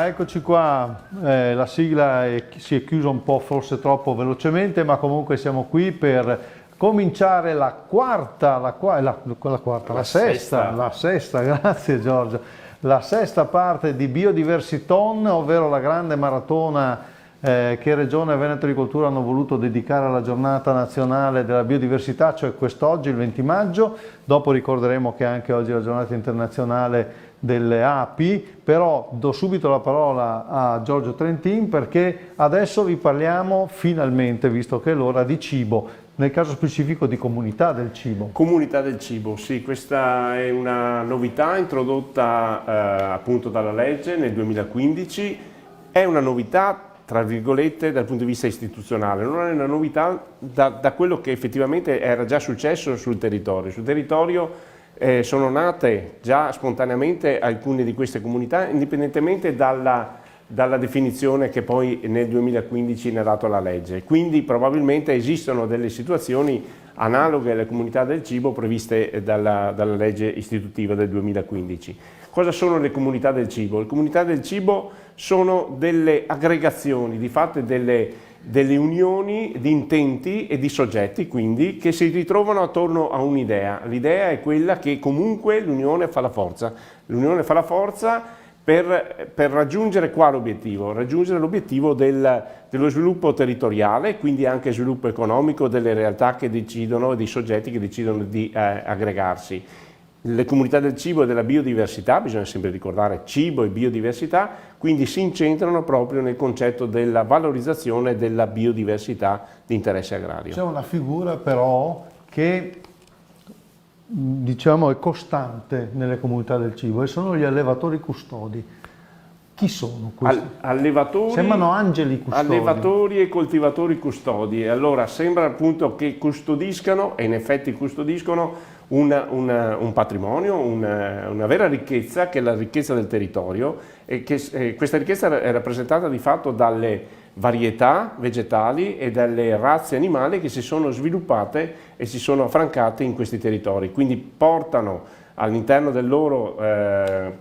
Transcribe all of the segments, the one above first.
Allora, eccoci qua, la sigla si è chiusa un po' forse troppo velocemente, ma comunque siamo qui per cominciare la sesta, grazie Giorgio, la sesta parte di Biodiversiton, ovvero la grande maratona che Regione e Veneto di Cultura hanno voluto dedicare alla giornata nazionale della biodiversità, cioè quest'oggi, il 20 maggio, dopo ricorderemo che anche oggi è la giornata internazionale delle api, però do subito la parola a Giorgio Trentin perché adesso vi parliamo finalmente, visto che è l'ora, di cibo, nel caso specifico di comunità del cibo. Comunità del cibo, sì, questa è una novità introdotta appunto dalla legge nel 2015, è una novità tra virgolette dal punto di vista istituzionale, non è una novità da quello che effettivamente era già successo sul territorio. Sul territorio sono nate già spontaneamente alcune di queste comunità, indipendentemente dalla definizione che poi nel 2015 ne ha dato la legge. Quindi probabilmente esistono delle situazioni analoghe alle comunità del cibo previste dalla legge istitutiva del 2015. Cosa sono le comunità del cibo? Le comunità del cibo sono delle aggregazioni, di fatto delle unioni di intenti e di soggetti, quindi, che si ritrovano attorno a un'idea. L'idea è quella che comunque l'unione fa la forza. L'unione fa la forza per raggiungere quale obiettivo? Raggiungere l'obiettivo dello sviluppo territoriale, quindi anche sviluppo economico delle realtà che decidono, dei soggetti che decidono di aggregarsi. Le comunità del cibo e della biodiversità, bisogna sempre ricordare cibo e biodiversità, quindi si incentrano proprio nel concetto della valorizzazione della biodiversità di interesse agrario. C'è una figura però che diciamo è costante nelle comunità del cibo e sono gli allevatori custodi. Chi sono questi? Allevatori, sembrano angeli custodi. Allevatori e coltivatori custodi. Allora sembra appunto che custodiscano, e in effetti custodiscono, un patrimonio, una vera ricchezza che è la ricchezza del territorio e che questa ricchezza è rappresentata di fatto dalle varietà vegetali e dalle razze animali che si sono sviluppate e si sono affrancate in questi territori, quindi portano all'interno del loro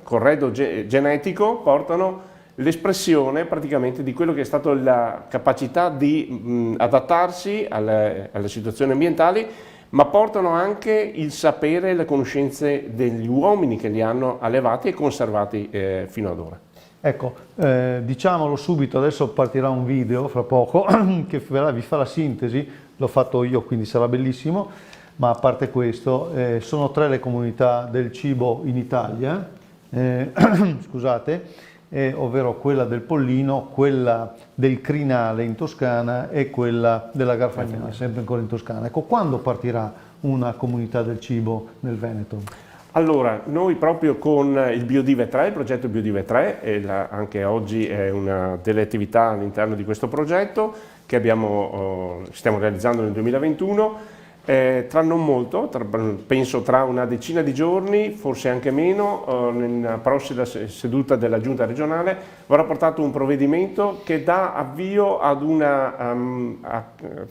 corredo genetico, portano l'espressione praticamente di quello che è stata la capacità di adattarsi alle situazioni ambientali, ma portano anche il sapere e le conoscenze degli uomini che li hanno allevati e conservati fino ad ora. Ecco, diciamolo subito, adesso partirà un video fra poco che vi fa la sintesi, l'ho fatto io quindi sarà bellissimo, ma a parte questo, sono 3 le comunità del cibo in Italia, scusate, ovvero quella del Pollino, quella del Crinale in Toscana e quella della Garfagnana, sempre ancora in Toscana. Ecco, quando partirà una comunità del cibo nel Veneto? Allora, noi proprio con il Biodive 3, il progetto Biodive 3, e anche oggi è una delle attività all'interno di questo progetto che stiamo realizzando nel 2021, tra non molto, penso tra una decina di giorni, forse anche meno, nella prossima seduta della Giunta regionale, verrà portato un provvedimento che dà avvio ad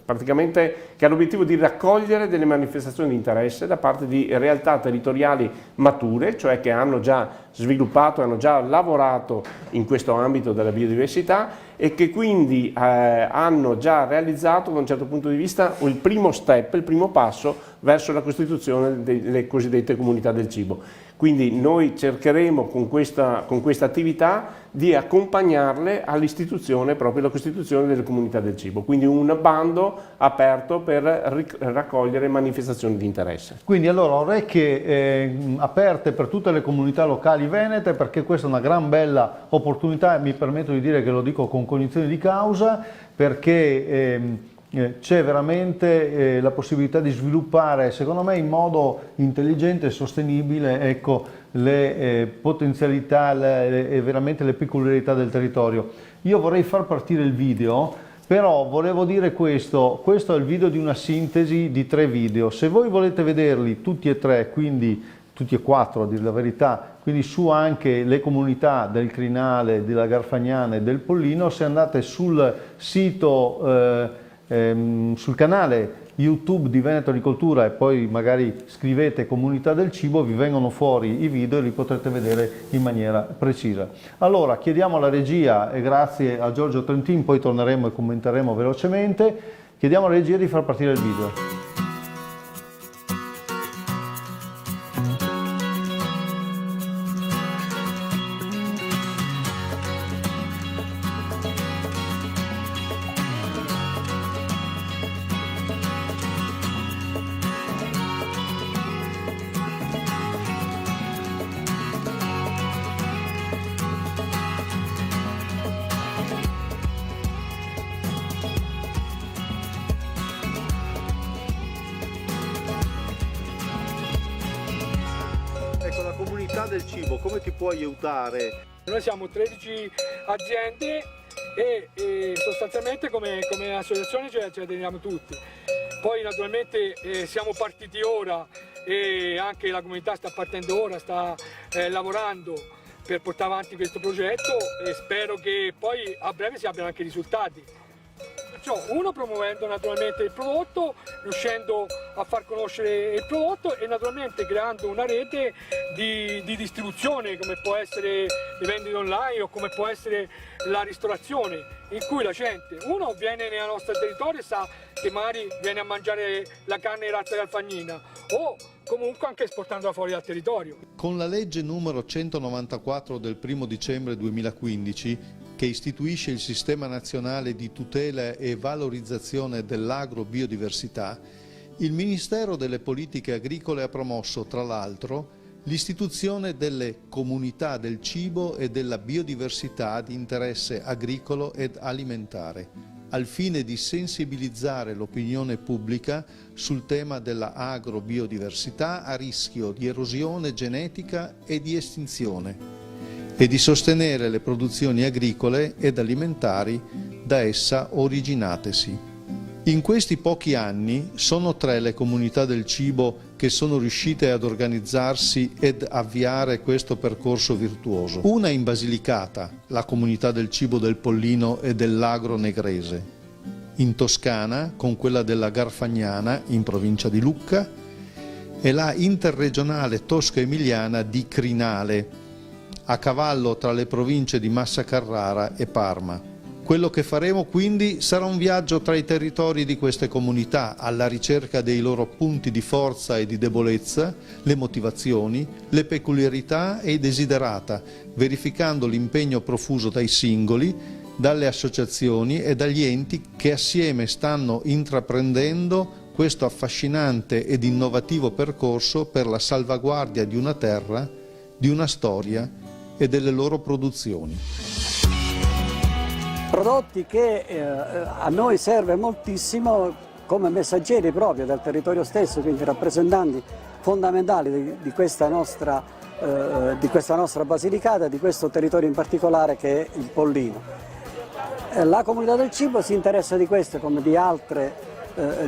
praticamente che ha l'obiettivo di raccogliere delle manifestazioni di interesse da parte di realtà territoriali mature, cioè che hanno già sviluppato, hanno già lavorato in questo ambito della biodiversità e che quindi hanno già realizzato da un certo punto di vista il primo step, il primo passo verso la costituzione delle cosiddette comunità del cibo. Quindi noi cercheremo con questa attività di accompagnarle all'istituzione, proprio alla costituzione delle comunità del cibo, quindi un bando aperto per raccogliere manifestazioni di interesse. Quindi allora orecchie aperte per tutte le comunità locali venete, perché questa è una gran bella opportunità e mi permetto di dire che lo dico con cognizione di causa, perché c'è veramente la possibilità di sviluppare, secondo me in modo intelligente e sostenibile, ecco, le potenzialità e veramente le peculiarità del territorio. Io vorrei far partire il video, però volevo dire questo è il video di una sintesi di 3 video. Se voi volete vederli tutti e 3, quindi tutti e 4 a dire la verità, quindi su anche le comunità del Crinale, della Garfagnana e del Pollino, se andate sul sito sul canale YouTube di Veneto Agricoltura e poi magari scrivete Comunità del Cibo, vi vengono fuori i video e li potrete vedere in maniera precisa. Allora chiediamo alla regia, e grazie a Giorgio Trentin, poi torneremo e commenteremo velocemente, chiediamo alla regia di far partire il video. Ecco, la Comunità del Cibo, come ti può aiutare? Noi siamo 13 aziende e sostanzialmente come associazione ce la teniamo tutti. Poi naturalmente siamo partiti ora e anche la comunità sta partendo ora, sta lavorando per portare avanti questo progetto e spero che poi a breve si abbiano anche risultati. Uno, promuovendo naturalmente il prodotto, riuscendo a far conoscere il prodotto e naturalmente creando una rete di distribuzione come può essere le vendite online o come può essere la ristorazione, in cui la gente, uno, viene nel nostro territorio e sa che magari viene a mangiare la carne di razza calfagnina o comunque anche esportandola fuori dal territorio. Con la legge numero 194 del 1° dicembre 2015, che istituisce il Sistema Nazionale di Tutela e Valorizzazione dell'Agrobiodiversità, il Ministero delle Politiche Agricole ha promosso, tra l'altro, l'istituzione delle Comunità del Cibo e della Biodiversità di interesse agricolo ed alimentare, al fine di sensibilizzare l'opinione pubblica sul tema della agrobiodiversità a rischio di erosione genetica e di estinzione, e di sostenere le produzioni agricole ed alimentari da essa originatesi. In questi pochi anni sono 3 le comunità del cibo che sono riuscite ad organizzarsi ed avviare questo percorso virtuoso. Una in Basilicata, la comunità del cibo del Pollino e dell'Agro Negrese, in Toscana con quella della Garfagnana in provincia di Lucca e la interregionale tosco-emiliana di Crinale, a cavallo tra le province di Massa Carrara e Parma. Quello che faremo quindi sarà un viaggio tra i territori di queste comunità alla ricerca dei loro punti di forza e di debolezza, le motivazioni, le peculiarità e i desiderata, verificando l'impegno profuso dai singoli, dalle associazioni e dagli enti che assieme stanno intraprendendo questo affascinante ed innovativo percorso per la salvaguardia di una terra, di una storia e delle loro produzioni. Prodotti che a noi serve moltissimo come messaggeri proprio del territorio stesso, quindi rappresentanti fondamentali di questa nostra Basilicata, di questo territorio in particolare che è il Pollino. La Comunità del Cibo si interessa di questo come di altre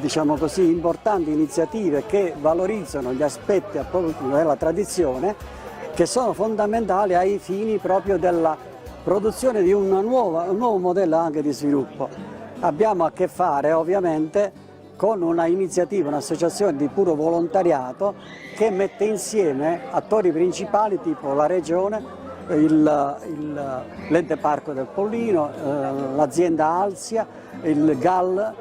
diciamo così, importanti iniziative che valorizzano gli aspetti della tradizione, che sono fondamentali ai fini proprio della produzione di un nuovo modello anche di sviluppo. Abbiamo a che fare ovviamente con una iniziativa, un'associazione di puro volontariato che mette insieme attori principali tipo la Regione, l'Ente Parco del Pollino, l'azienda Alsia, il GAL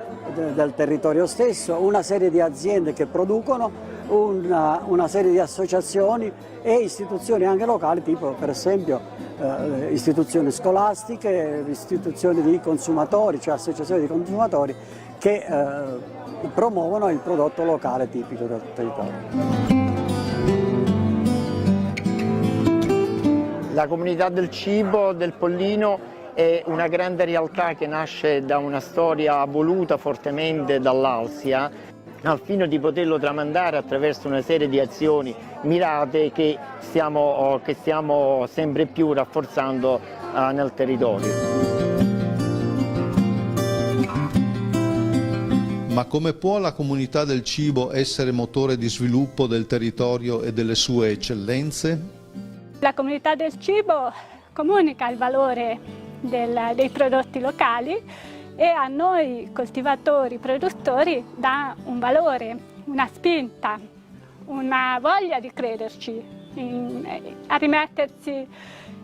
del territorio stesso, una serie di aziende che producono, una serie di associazioni e istituzioni anche locali, tipo per esempio istituzioni scolastiche, istituzioni di consumatori, cioè associazioni di consumatori che promuovono il prodotto locale tipico del territorio. La Comunità del Cibo del Pollino è una grande realtà che nasce da una storia voluta fortemente dall'Alsia, al fine di poterlo tramandare attraverso una serie di azioni mirate che stiamo sempre più rafforzando nel territorio. Ma come può la Comunità del Cibo essere motore di sviluppo del territorio e delle sue eccellenze? La Comunità del Cibo comunica il valore dei prodotti locali e a noi coltivatori, produttori dà un valore, una spinta, una voglia di crederci, a rimettersi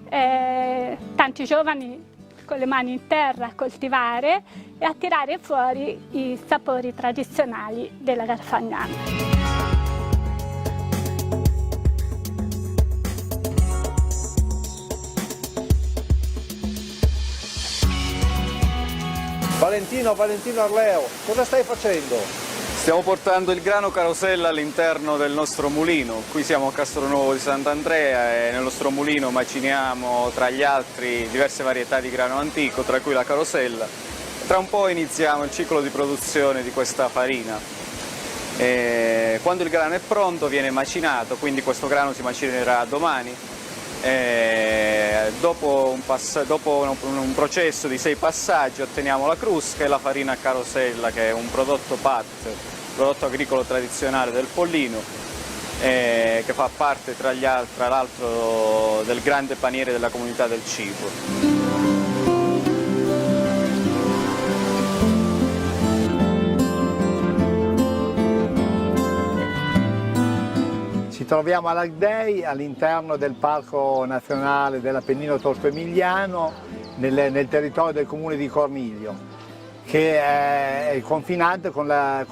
tanti giovani con le mani in terra a coltivare e a tirare fuori i sapori tradizionali della Garfagnana. Valentino Arleo, cosa stai facendo? Stiamo portando il grano carosella all'interno del nostro mulino. Qui siamo a Castronuovo di Sant'Andrea e nel nostro mulino maciniamo tra gli altri diverse varietà di grano antico, tra cui la carosella. Tra un po' iniziamo il ciclo di produzione di questa farina. Quando il grano è pronto viene macinato, quindi questo grano si macinerà domani. Dopo un processo di 6 passaggi otteniamo la crusca e la farina a carosella, che è un prodotto PAT, prodotto agricolo tradizionale del Pollino, che fa parte tra l'altro del grande paniere della comunità del cibo. Ci troviamo all'Agdei, all'interno del Parco Nazionale dell'Appennino Tosco-Emiliano, nel territorio del comune di Corniglio, che è confinante con la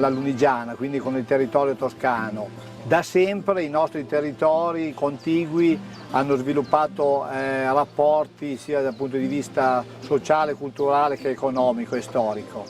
Lunigiana, quindi con il territorio toscano. Da sempre i nostri territori contigui hanno sviluppato rapporti sia dal punto di vista sociale, culturale che economico e storico.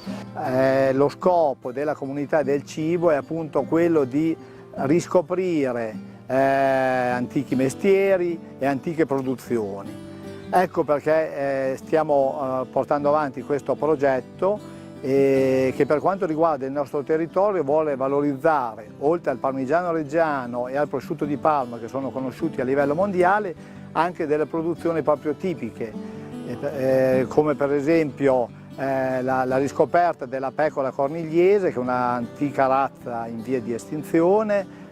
Lo scopo della comunità del cibo è appunto quello di riscoprire antichi mestieri e antiche produzioni. Ecco perché stiamo portando avanti questo progetto che per quanto riguarda il nostro territorio vuole valorizzare, oltre al parmigiano reggiano e al prosciutto di Parma, che sono conosciuti a livello mondiale, anche delle produzioni proprio tipiche, come per esempio la riscoperta della pecora cornigliese, che è un'antica razza in via di estinzione,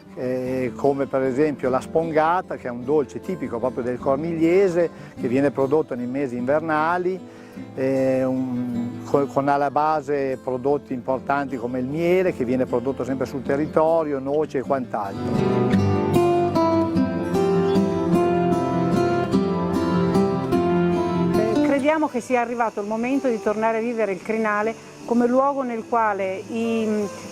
come per esempio la spongata, che è un dolce tipico proprio del cornigliese, che viene prodotto nei mesi invernali, con alla base prodotti importanti come il miele, che viene prodotto sempre sul territorio, noci e quant'altro. Crediamo che sia arrivato il momento di tornare a vivere il Crinale come luogo nel quale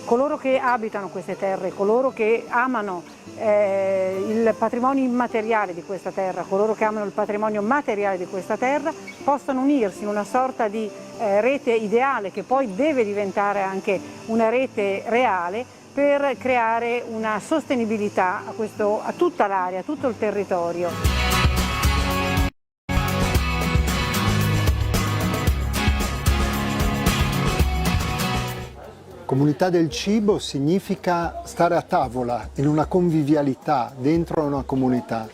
coloro che abitano queste terre, coloro che amano il patrimonio immateriale di questa terra, coloro che amano il patrimonio materiale di questa terra, possano unirsi in una sorta di rete ideale, che poi deve diventare anche una rete reale, per creare una sostenibilità a tutta l'area, a tutto il territorio. Comunità del cibo significa stare a tavola, in una convivialità, dentro una comunità.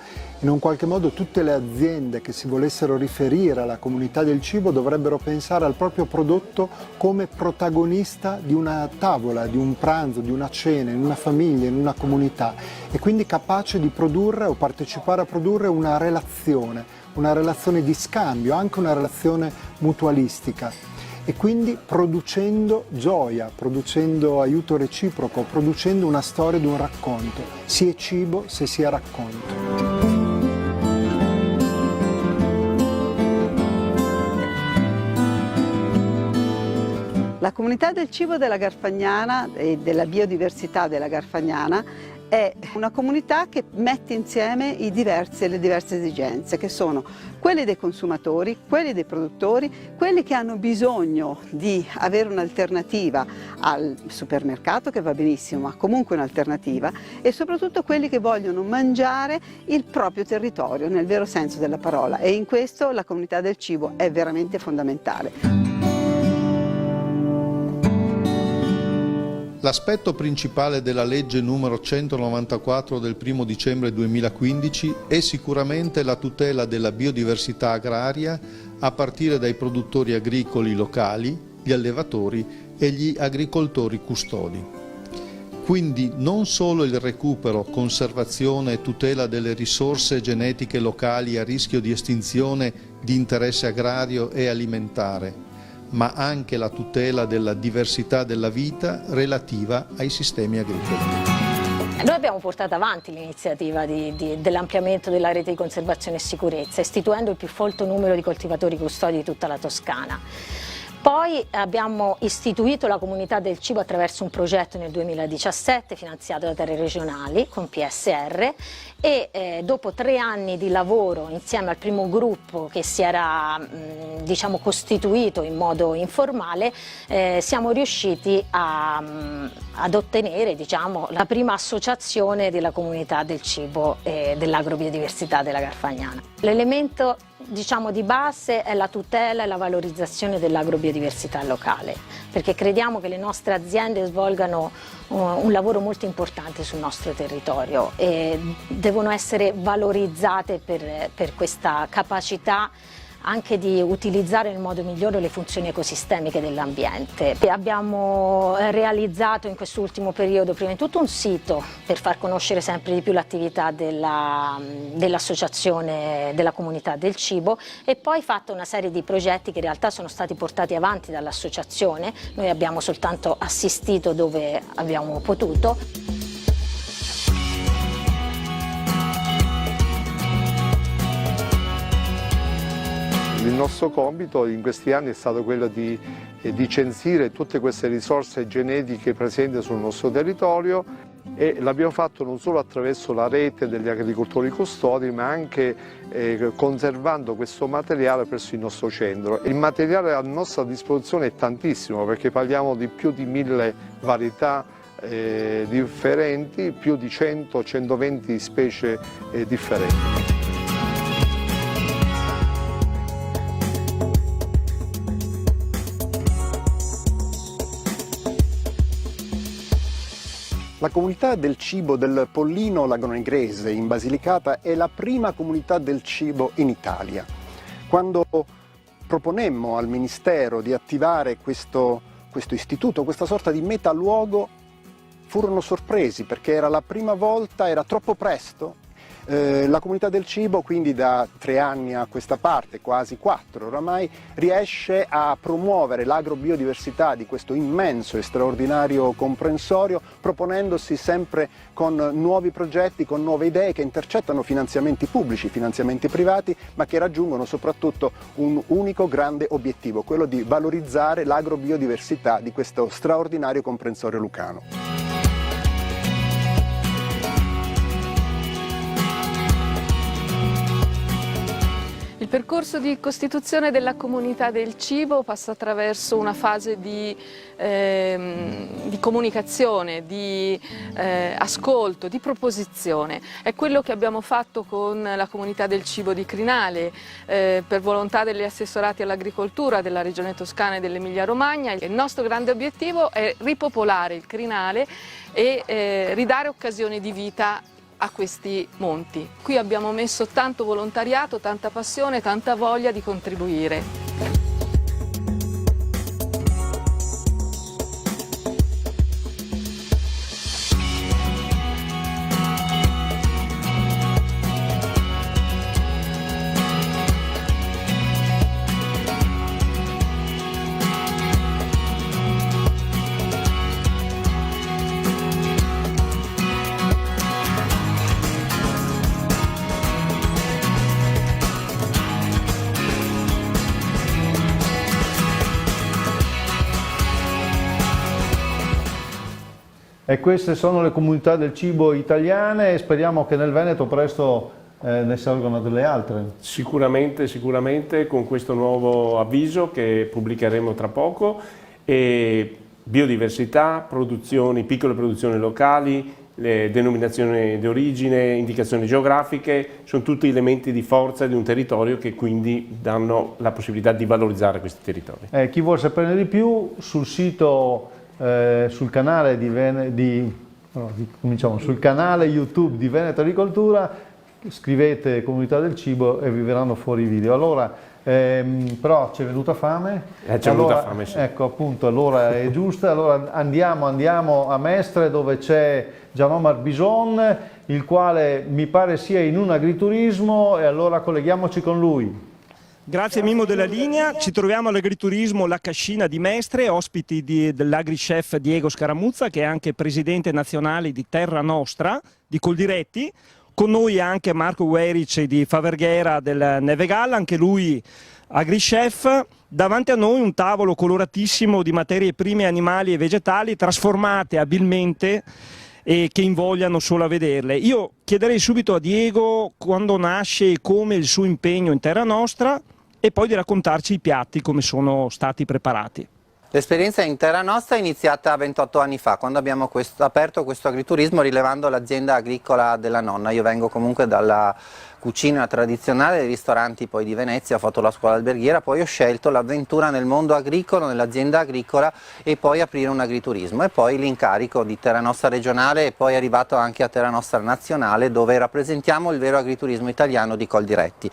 In un qualche modo tutte le aziende che si volessero riferire alla comunità del cibo dovrebbero pensare al proprio prodotto come protagonista di una tavola, di un pranzo, di una cena, in una famiglia, in una comunità, e quindi capace di produrre o partecipare a produrre una relazione di scambio, anche una relazione mutualistica. E quindi producendo gioia, producendo aiuto reciproco, producendo una storia di un racconto. Si è cibo se si è racconto. La comunità del cibo della Garfagnana e della biodiversità della Garfagnana è una comunità che mette insieme le diverse esigenze, che sono quelle dei consumatori, quelli dei produttori, quelli che hanno bisogno di avere un'alternativa al supermercato, che va benissimo, ma comunque un'alternativa, e soprattutto quelli che vogliono mangiare il proprio territorio nel vero senso della parola, e in questo la comunità del cibo è veramente fondamentale. L'aspetto principale della legge numero 194 del 1 dicembre 2015 è sicuramente la tutela della biodiversità agraria a partire dai produttori agricoli locali, gli allevatori e gli agricoltori custodi. Quindi non solo il recupero, conservazione e tutela delle risorse genetiche locali a rischio di estinzione di interesse agrario e alimentare, ma anche la tutela della diversità della vita relativa ai sistemi agricoli. Noi abbiamo portato avanti l'iniziativa dell'ampliamento della rete di conservazione e sicurezza, istituendo il più folto numero di coltivatori custodi di tutta la Toscana. Poi abbiamo istituito la comunità del cibo attraverso un progetto nel 2017 finanziato da Terre Regionali con PSR e dopo 3 anni di lavoro insieme al primo gruppo che si era costituito in modo informale siamo riusciti ad ottenere la prima associazione della comunità del cibo e dell'agrobiodiversità della Garfagnana. L'elemento di base è la tutela e la valorizzazione dell'agrobiodiversità locale, perché crediamo che le nostre aziende svolgano un lavoro molto importante sul nostro territorio e devono essere valorizzate per questa capacità anche di utilizzare nel modo migliore le funzioni ecosistemiche dell'ambiente. Abbiamo realizzato in quest'ultimo periodo prima di tutto un sito per far conoscere sempre di più l'attività dell'associazione della comunità del cibo e poi fatto una serie di progetti che in realtà sono stati portati avanti dall'associazione, noi abbiamo soltanto assistito dove abbiamo potuto. Il nostro compito in questi anni è stato quello di censire tutte queste risorse genetiche presenti sul nostro territorio e l'abbiamo fatto non solo attraverso la rete degli agricoltori custodi ma anche conservando questo materiale presso il nostro centro. Il materiale a nostra disposizione è tantissimo perché parliamo di più di 1000 varietà differenti, più di 100-120 specie differenti. La comunità del cibo del Pollino Lagonegrese in Basilicata è la prima comunità del cibo in Italia. Quando proponemmo al Ministero di attivare questo istituto, questa sorta di metaluogo, furono sorpresi perché era la prima volta, era troppo presto. La comunità del cibo quindi da 3 anni a questa parte, quasi 4 oramai, riesce a promuovere l'agrobiodiversità di questo immenso e straordinario comprensorio proponendosi sempre con nuovi progetti, con nuove idee che intercettano finanziamenti pubblici, finanziamenti privati, ma che raggiungono soprattutto un unico grande obiettivo, quello di valorizzare l'agrobiodiversità di questo straordinario comprensorio lucano. Il percorso di costituzione della comunità del cibo passa attraverso una fase di comunicazione, di ascolto, di proposizione. È quello che abbiamo fatto con la comunità del cibo di Crinale, per volontà degli assessorati all'agricoltura della Regione Toscana e dell'Emilia Romagna. Il nostro grande obiettivo è ripopolare il Crinale e ridare occasioni di vita a questi monti. Qui abbiamo messo tanto volontariato, tanta passione, tanta voglia di contribuire. E queste sono le comunità del cibo italiane e speriamo che nel Veneto presto ne salgano delle altre. Sicuramente con questo nuovo avviso che pubblicheremo tra poco. E biodiversità, piccole produzioni locali, le denominazioni di origine, indicazioni geografiche, sono tutti elementi di forza di un territorio che quindi danno la possibilità di valorizzare questi territori. Chi vuole saperne di più sul sito sul canale sul canale YouTube di Veneto Agricoltura scrivete Comunità del Cibo e vi verranno fuori i video. Allora, però ci è venuta fame. Venuta fame, sì. Ecco, appunto, l'ora è giusta. Allora andiamo a Mestre dove c'è Jean-Omar Bison, il quale mi pare sia in un agriturismo e allora colleghiamoci con lui. Grazie Mimmo della linea, ci troviamo all'agriturismo La Cascina di Mestre, ospiti dell'agrichef Diego Scaramuzza, che è anche presidente nazionale di Terra Nostra di Coldiretti. Con noi anche Marco Gueric di Faverghera del Nevegalla, anche lui agrichef. Davanti a noi un tavolo coloratissimo di materie prime animali e vegetali trasformate abilmente e che invogliano solo a vederle. Io chiederei subito a Diego quando nasce e come il suo impegno in Terra Nostra e poi di raccontarci i piatti come sono stati preparati. L'esperienza in Terra Nostra è iniziata 28 anni fa, quando abbiamo aperto questo agriturismo rilevando l'azienda agricola della nonna. Io vengo comunque dalla cucina tradizionale dei ristoranti poi di Venezia, ho fatto la scuola alberghiera, poi ho scelto l'avventura nel mondo agricolo, nell'azienda agricola e poi aprire un agriturismo e poi l'incarico di Terra Nostra regionale e poi arrivato anche a Terra Nostra nazionale dove rappresentiamo il vero agriturismo italiano di Coldiretti.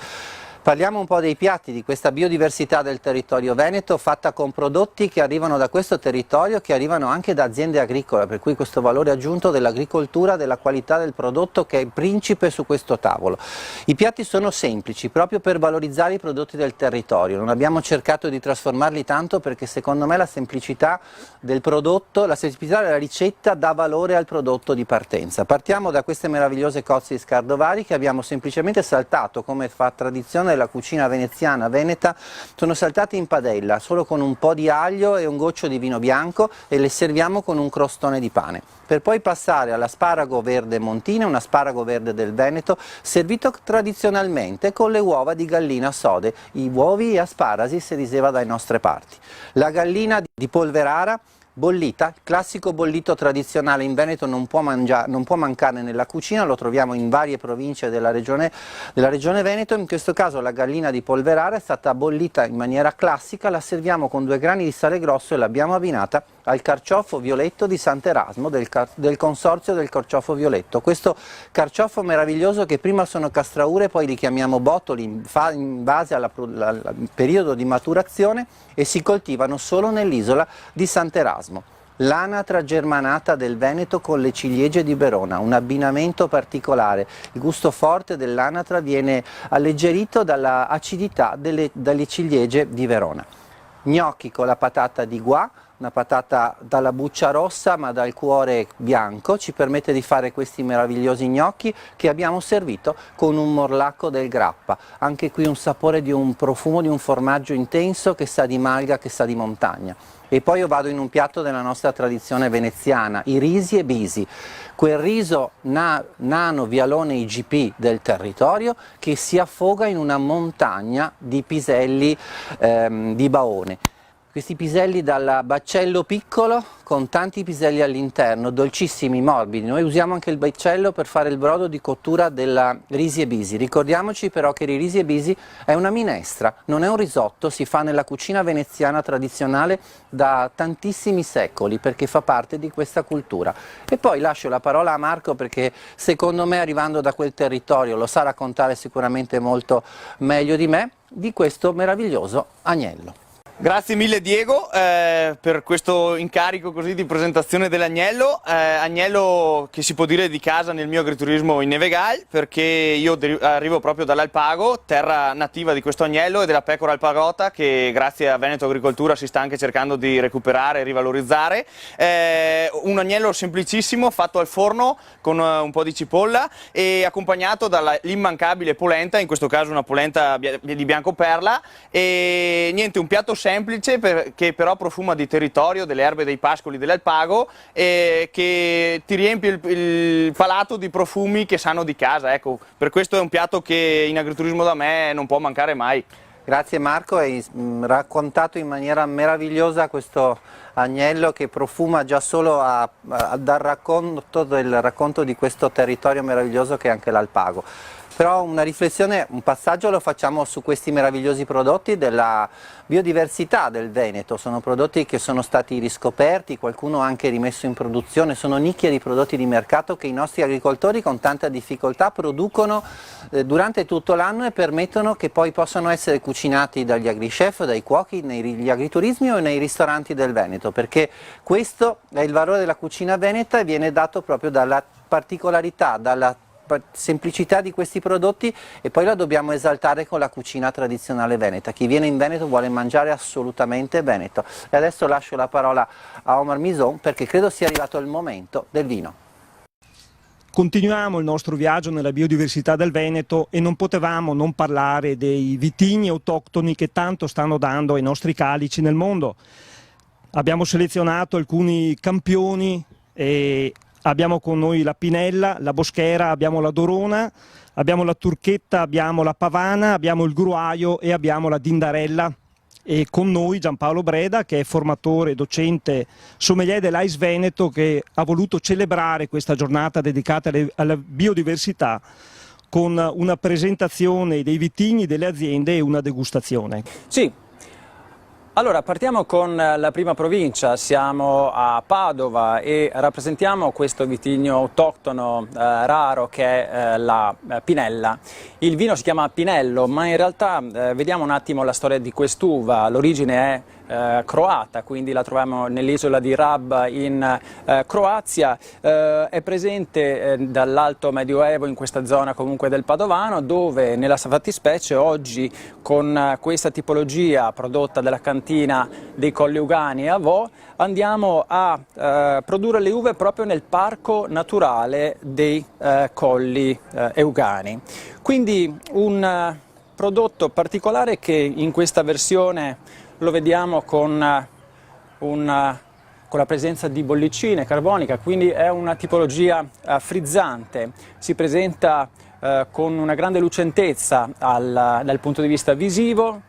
Parliamo un po' dei piatti, di questa biodiversità del territorio veneto fatta con prodotti che arrivano da questo territorio, che arrivano anche da aziende agricole, per cui questo valore aggiunto dell'agricoltura, della qualità del prodotto che è il principe su questo tavolo. I piatti sono semplici, proprio per valorizzare i prodotti del territorio, non abbiamo cercato di trasformarli tanto perché secondo me la semplicità del prodotto, la semplicità della ricetta dà valore al prodotto di partenza. Partiamo da queste meravigliose cozze di scardovari che abbiamo semplicemente saltato, come fa tradizione della cucina veneziana veneta, sono saltate in padella solo con un po' di aglio e un goccio di vino bianco e le serviamo con un crostone di pane, per poi passare all'asparago verde montine, un asparago verde del Veneto servito tradizionalmente con le uova di gallina sode, i uovi e asparagi si diceva dalle nostre parti. La gallina di Polverara bollita, classico bollito tradizionale in Veneto, non può mancare nella cucina, lo troviamo in varie province della regione Veneto. In questo caso la gallina di Polverara è stata bollita in maniera classica, la serviamo con 2 grani di sale grosso e l'abbiamo abbinata al carciofo violetto di Sant'Erasmo del consorzio del carciofo violetto. Questo carciofo meraviglioso che prima sono castraure, poi li chiamiamo bottoli in base al periodo di maturazione e si coltivano solo nell'isola di Sant'Erasmo. L'anatra germanata del Veneto con le ciliegie di Verona, un abbinamento particolare. Il gusto forte dell'anatra viene alleggerito dalla acidità dalle ciliegie di Verona. Gnocchi con la patata di Gua, una patata dalla buccia rossa ma dal cuore bianco, ci permette di fare questi meravigliosi gnocchi che abbiamo servito con un morlacco del Grappa. Anche qui un sapore di un profumo di un formaggio intenso che sa di malga, che sa di montagna. E poi io vado in un piatto della nostra tradizione veneziana, i risi e bisi, quel riso nano vialone IGP del territorio che si affoga in una montagna di piselli di baone. Questi piselli dal baccello piccolo con tanti piselli all'interno, dolcissimi, morbidi. Noi usiamo anche il baccello per fare il brodo di cottura della risi e bisi. Ricordiamoci però che il risi e bisi è una minestra, non è un risotto, si fa nella cucina veneziana tradizionale da tantissimi secoli perché fa parte di questa cultura. E poi lascio la parola a Marco perché secondo me arrivando da quel territorio lo sa raccontare sicuramente molto meglio di me di questo meraviglioso agnello. Grazie mille Diego per questo incarico così di presentazione dell'agnello, agnello che si può dire di casa nel mio agriturismo in Nevegal perché io arrivo proprio dall'Alpago, terra nativa di questo agnello e della pecora alpagota che grazie a Veneto Agricoltura si sta anche cercando di recuperare e rivalorizzare. Un agnello semplicissimo fatto al forno con un po' di cipolla e accompagnato dall'immancabile polenta, in questo caso una polenta di bianco perla e niente, un piatto semplice che però profuma di territorio, delle erbe dei pascoli dell'Alpago e che ti riempie il palato di profumi che sanno di casa, ecco, per questo è un piatto che in agriturismo da me non può mancare mai. Grazie Marco, hai raccontato in maniera meravigliosa questo agnello che profuma già solo dal racconto di questo territorio meraviglioso che è anche l'Alpago. Però una riflessione, un passaggio lo facciamo su questi meravigliosi prodotti della biodiversità del Veneto. Sono prodotti che sono stati riscoperti, qualcuno ha anche rimesso in produzione, sono nicchie di prodotti di mercato che i nostri agricoltori con tanta difficoltà producono durante tutto l'anno e permettono che poi possano essere cucinati dagli agrichef, dai cuochi, negli agriturismi o nei ristoranti del Veneto, perché questo è il valore della cucina veneta e viene dato proprio dalla particolarità, dalla semplicità di questi prodotti, e poi la dobbiamo esaltare con la cucina tradizionale veneta. Chi viene in Veneto vuole mangiare assolutamente veneto. E adesso lascio la parola a Omar Mison perché credo sia arrivato il momento del vino. Continuiamo il nostro viaggio nella biodiversità del Veneto e non potevamo non parlare dei vitigni autoctoni che tanto stanno dando ai nostri calici nel mondo. Abbiamo selezionato alcuni campioni e abbiamo con noi la Pinella, la Boschera, abbiamo la Dorona, abbiamo la Turchetta, abbiamo la Pavana, abbiamo il Gruaio e abbiamo la Dindarella. E con noi Giampaolo Breda, che è formatore, docente, sommelier dell'Ice Veneto, che ha voluto celebrare questa giornata dedicata alla biodiversità con una presentazione dei vitigni, delle aziende e una degustazione. Sì. Allora, partiamo con la prima provincia, siamo a Padova e rappresentiamo questo vitigno autoctono raro che è la Pinella. Il vino si chiama Pinello, ma in realtà vediamo un attimo la storia di quest'uva. L'origine è croata, quindi la troviamo nell'isola di Rab in Croazia, è presente dall'alto medioevo in questa zona comunque del Padovano, dove nella fattispecie oggi con questa tipologia prodotta dalla cantina dei Colli Eugani a Vo andiamo a produrre le uve proprio nel parco naturale dei Colli Eugani. Quindi un prodotto particolare che in questa versione lo vediamo con la presenza di bollicine carbonica, quindi è una tipologia frizzante, si presenta con una grande lucentezza dal punto di vista visivo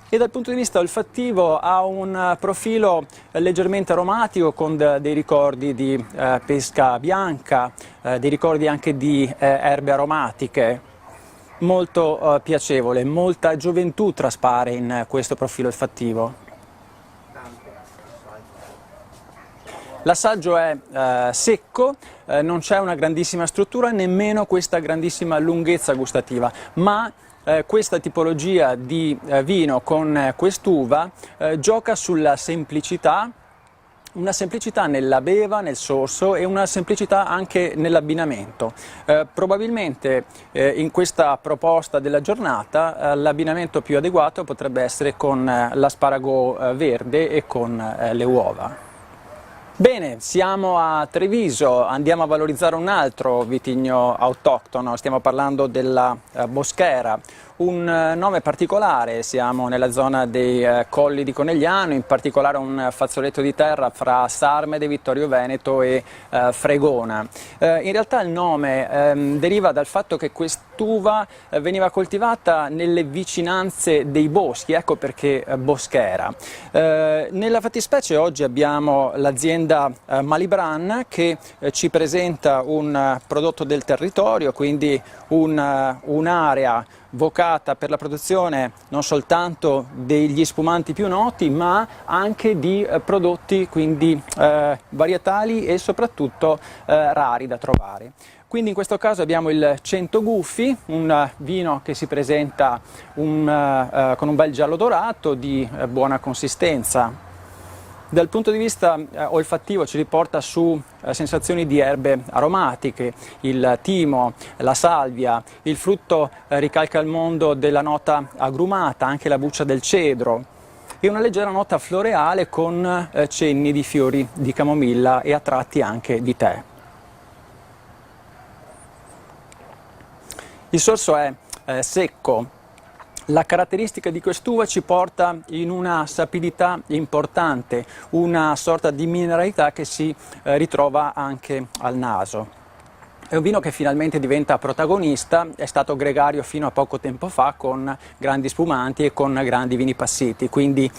e dal punto di vista olfattivo ha un profilo leggermente aromatico con dei ricordi di pesca bianca, dei ricordi anche di erbe aromatiche. Molto piacevole, molta gioventù traspare in questo profilo olfattivo. L'assaggio è secco, non c'è una grandissima struttura, nemmeno questa grandissima lunghezza gustativa, ma questa tipologia di vino con quest'uva gioca sulla semplicità, una semplicità nella beva, nel sorso e una semplicità anche nell'abbinamento. Probabilmente in questa proposta della giornata l'abbinamento più adeguato potrebbe essere con l'asparago verde e con le uova. Bene, siamo a Treviso, andiamo a valorizzare un altro vitigno autoctono, stiamo parlando della Boschera. Un nome particolare, siamo nella zona dei Colli di Conegliano, in particolare un fazzoletto di terra fra Sarmede, Vittorio Veneto e Fregona. In realtà il nome deriva dal fatto che quest'uva veniva coltivata nelle vicinanze dei boschi, ecco perché Boschera. Nella fattispecie oggi abbiamo l'azienda Malibran che ci presenta un prodotto del territorio, quindi un'area vocata per la produzione non soltanto degli spumanti più noti, ma anche di prodotti quindi varietali e soprattutto rari da trovare. Quindi in questo caso abbiamo il 100 Guffi, un vino che si presenta con un bel giallo dorato di buona consistenza. Dal punto di vista olfattivo ci riporta su sensazioni di erbe aromatiche, il timo, la salvia, il frutto ricalca il mondo della nota agrumata, anche la buccia del cedro e una leggera nota floreale con cenni di fiori di camomilla e a tratti anche di tè. Il sorso è secco. La caratteristica di quest'uva ci porta in una sapidità importante, una sorta di mineralità che si ritrova anche al naso. È un vino che finalmente diventa protagonista, è stato gregario fino a poco tempo fa con grandi spumanti e con grandi vini passiti, quindi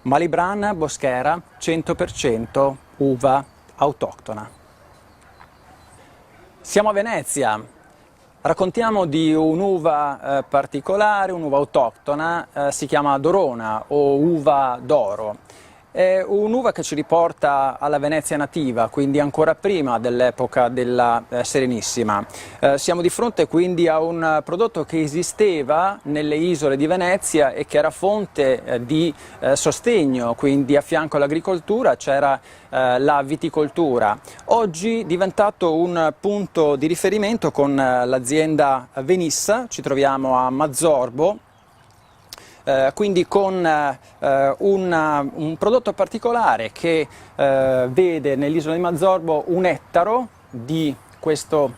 Malibran Boschera 100% uva autoctona. Siamo a Venezia. Raccontiamo di un'uva particolare, un'uva autoctona, si chiama Dorona o uva d'oro. è un'uva che ci riporta alla Venezia nativa, quindi ancora prima dell'epoca della Serenissima. Siamo di fronte quindi a un prodotto che esisteva nelle isole di Venezia e che era fonte di sostegno, quindi a fianco all'agricoltura c'era la viticoltura. Oggi è diventato un punto di riferimento con l'azienda Venissa, ci troviamo a Mazzorbo, quindi con un prodotto particolare che vede nell'isola di Mazzorbo un ettaro di questo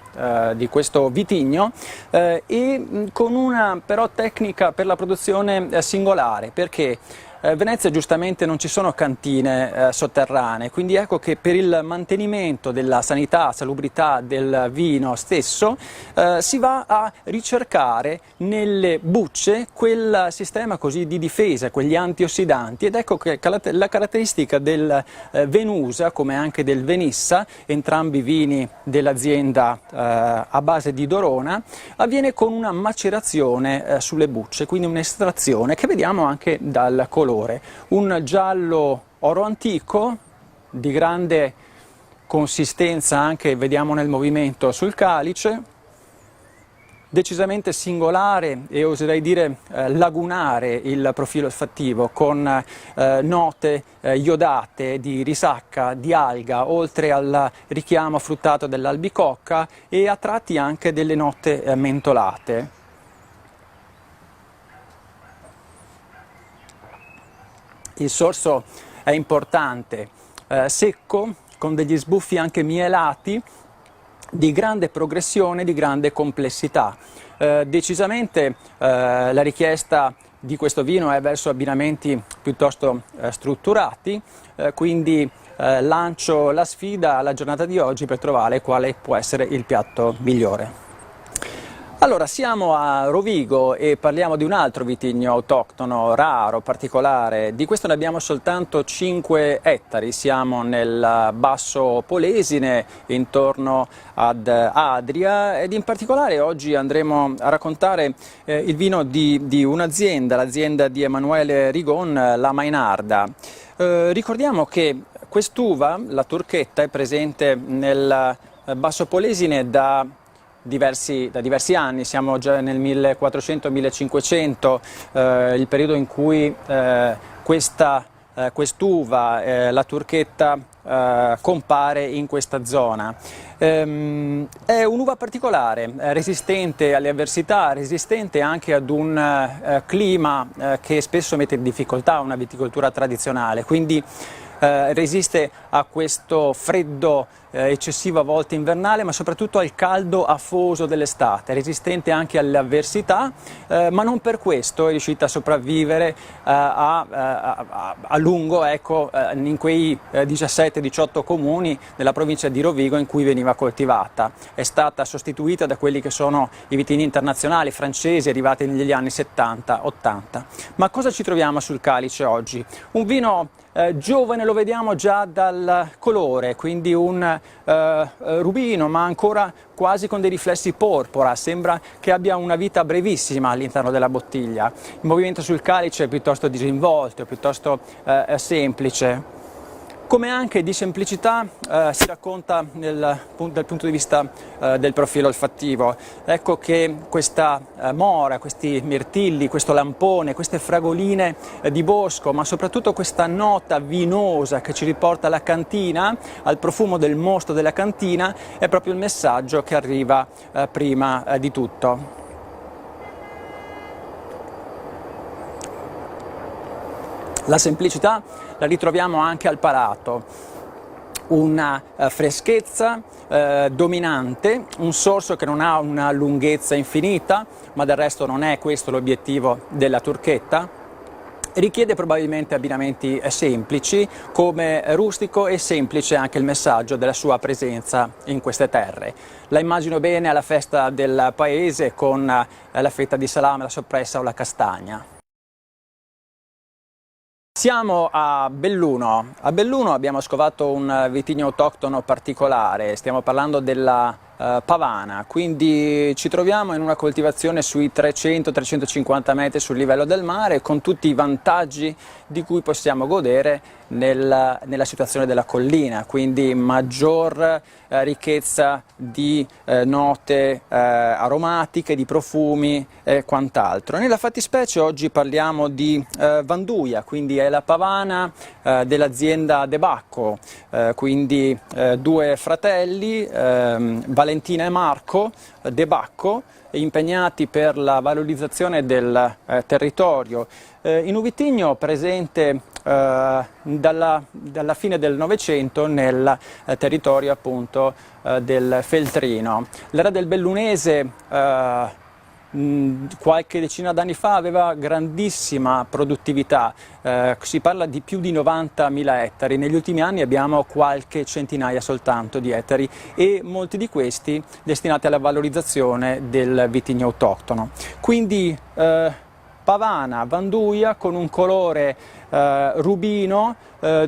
vitigno e con una però tecnica per la produzione singolare, perché Venezia giustamente non ci sono cantine sotterranee, quindi ecco che per il mantenimento della sanità, salubrità del vino stesso si va a ricercare nelle bucce quel sistema così di difesa, quegli antiossidanti, ed ecco che la caratteristica del Venusa, come anche del Venissa, entrambi vini dell'azienda a base di Dorona, avviene con una macerazione sulle bucce, quindi un'estrazione che vediamo anche dal colore. Un giallo oro antico di grande consistenza, anche vediamo nel movimento sul calice, decisamente singolare e oserei dire lagunare il profilo olfattivo, con note iodate di risacca, di alga, oltre al richiamo fruttato dell'albicocca e a tratti anche delle note mentolate. Il sorso è importante, secco, con degli sbuffi anche mielati, di grande progressione, di grande complessità. Decisamente la richiesta di questo vino è verso abbinamenti piuttosto strutturati, quindi lancio la sfida alla giornata di oggi per trovare quale può essere il piatto migliore. Allora, siamo a Rovigo e parliamo di un altro vitigno autoctono, raro, particolare. Di questo ne abbiamo soltanto 5 ettari, siamo nel Basso Polesine, intorno ad Adria, ed in particolare oggi andremo a raccontare il vino di un'azienda, l'azienda di Emanuele Rigon, la Mainarda. Ricordiamo che quest'uva, la turchetta, è presente nel Basso Polesine da diversi anni, siamo già nel 1400-1500, il periodo in cui quest'uva, la turchetta, compare in questa zona. È un'uva particolare, resistente alle avversità, resistente anche ad un clima che spesso mette in difficoltà una viticoltura tradizionale, quindi resiste a questo freddo eccessivo a volte invernale, ma soprattutto al caldo afoso dell'estate, resistente anche alle avversità, ma non per questo è riuscita a sopravvivere a lungo, ecco, in quei 17-18 comuni della provincia di Rovigo in cui veniva coltivata. È stata sostituita da quelli che sono i vitigni internazionali francesi arrivati negli anni 70-80. Ma cosa ci troviamo sul calice oggi? Un vino giovane, lo vediamo già dal colore, quindi un rubino, ma ancora quasi con dei riflessi porpora, sembra che abbia una vita brevissima all'interno della bottiglia. Il movimento sul calice è piuttosto disinvolto, è piuttosto semplice. Come anche di semplicità si racconta dal punto di vista del profilo olfattivo. Ecco che questa mora, questi mirtilli, questo lampone, queste fragoline di bosco, ma soprattutto questa nota vinosa che ci riporta alla cantina, al profumo del mosto della cantina, è proprio il messaggio che arriva prima di tutto. La semplicità la ritroviamo anche al palato, una freschezza dominante, un sorso che non ha una lunghezza infinita, ma del resto non è questo l'obiettivo della turchetta. Richiede probabilmente abbinamenti semplici, come rustico e semplice anche il messaggio della sua presenza in queste terre. La immagino bene alla festa del paese con la fetta di salame, la soppressa o la castagna. Siamo a Belluno. A Belluno abbiamo scovato un vitigno autoctono particolare, stiamo parlando della Pavana, quindi ci troviamo in una coltivazione sui 300-350 metri sul livello del mare, con tutti i vantaggi di cui possiamo godere nella situazione della collina, quindi maggior ricchezza di note aromatiche, di profumi e quant'altro. Nella fattispecie oggi parliamo di Vanduia, quindi è la Pavana dell'azienda De Bacco, quindi due fratelli, Valentina e Marco De Bacco, impegnati per la valorizzazione del territorio in un vitigno presente dalla fine del Novecento nel territorio appunto del Feltrino. L'era del Bellunese qualche decina d'anni fa aveva grandissima produttività, si parla di più di 90.000 ettari, negli ultimi anni abbiamo qualche centinaia soltanto di ettari e molti di questi destinati alla valorizzazione del vitigno autoctono. Quindi Pavana, Vanduia con un colore rubino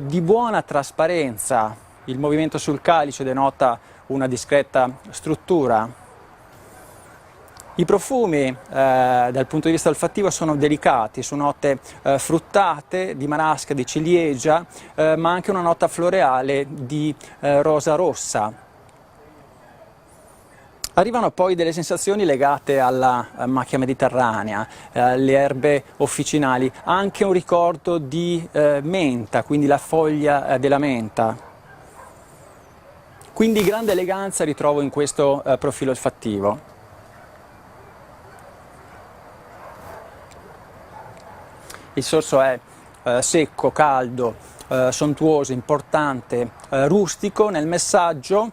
di buona trasparenza, il movimento sul calice denota una discreta struttura. I profumi dal punto di vista olfattivo sono delicati, su note fruttate, di marasca, di ciliegia, ma anche una nota floreale di rosa rossa. Arrivano poi delle sensazioni legate alla macchia mediterranea, le erbe officinali, anche un ricordo di menta, quindi la foglia della menta. Quindi grande eleganza ritrovo in questo profilo olfattivo. Il sorso è secco, caldo, sontuoso, importante, rustico nel messaggio,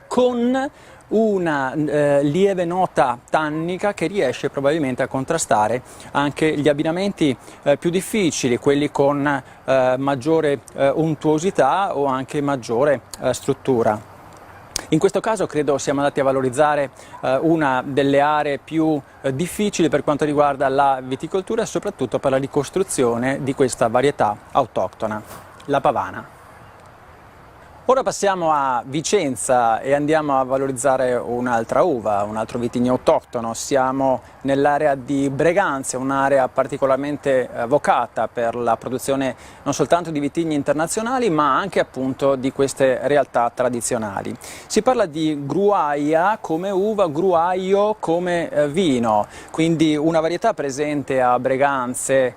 con una lieve nota tannica che riesce probabilmente a contrastare anche gli abbinamenti più difficili, quelli con maggiore untuosità o anche maggiore struttura. In questo caso credo siamo andati a valorizzare una delle aree più difficili per quanto riguarda la viticoltura e soprattutto per la ricostruzione di questa varietà autoctona, la Pavana. Ora passiamo a Vicenza e andiamo a valorizzare un'altra uva, un altro vitigno autoctono. Siamo nell'area di Breganze, un'area particolarmente vocata per la produzione non soltanto di vitigni internazionali ma anche appunto di queste realtà tradizionali. Si parla di Gruaia come uva, Gruaio come vino, quindi una varietà presente a Breganze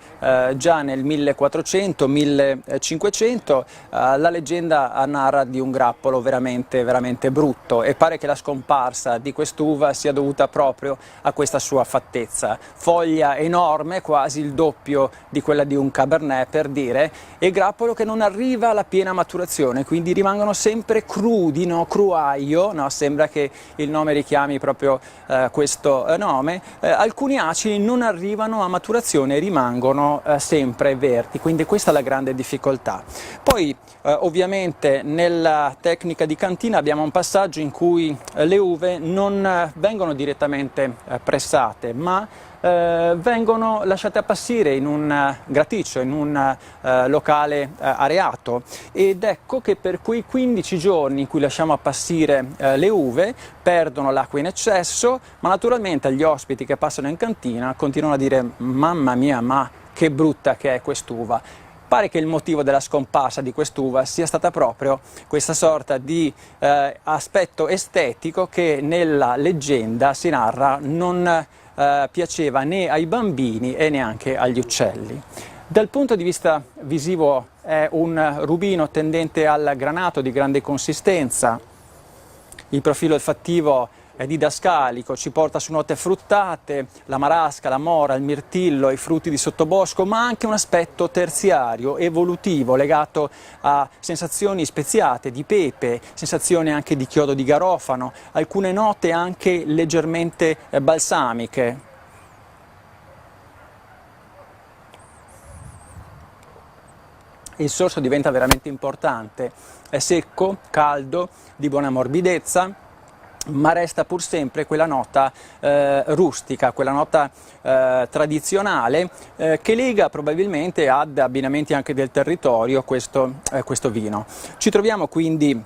già nel 1400-1500. La leggenda narra di un grappolo veramente brutto e pare che la scomparsa di quest'uva sia dovuta proprio a questa sua fattezza. Foglia enorme, quasi il doppio di quella di un Cabernet per dire, e grappolo che non arriva alla piena maturazione, quindi rimangono sempre crudi, no? Cruaio, no? Sembra che il nome richiami proprio questo nome. Alcuni acidi non arrivano a maturazione e rimangono sempre verdi, quindi questa è la grande difficoltà. Poi ovviamente nella tecnica di cantina abbiamo un passaggio in cui le uve non vengono direttamente pressate, ma vengono lasciate appassire in un graticcio, in un locale areato, ed ecco che per quei 15 giorni in cui lasciamo appassire le uve perdono l'acqua in eccesso, ma naturalmente agli ospiti che passano in cantina continuano a dire: mamma mia, ma che brutta che è quest'uva. Pare che il motivo della scomparsa di quest'uva sia stata proprio questa sorta di aspetto estetico che nella leggenda si narra non piaceva né ai bambini e neanche agli uccelli. Dal punto di vista visivo è un rubino tendente al granato di grande consistenza, il profilo olfattivo è didascalico, ci porta su note fruttate, la marasca, la mora, il mirtillo, i frutti di sottobosco, ma anche un aspetto terziario, evolutivo, legato a sensazioni speziate di pepe, sensazioni anche di chiodo di garofano, alcune note anche leggermente balsamiche. Il sorso diventa veramente importante, è secco, caldo, di buona morbidezza, ma resta pur sempre quella nota rustica, quella nota tradizionale che lega probabilmente ad abbinamenti anche del territorio questo vino. Ci troviamo quindi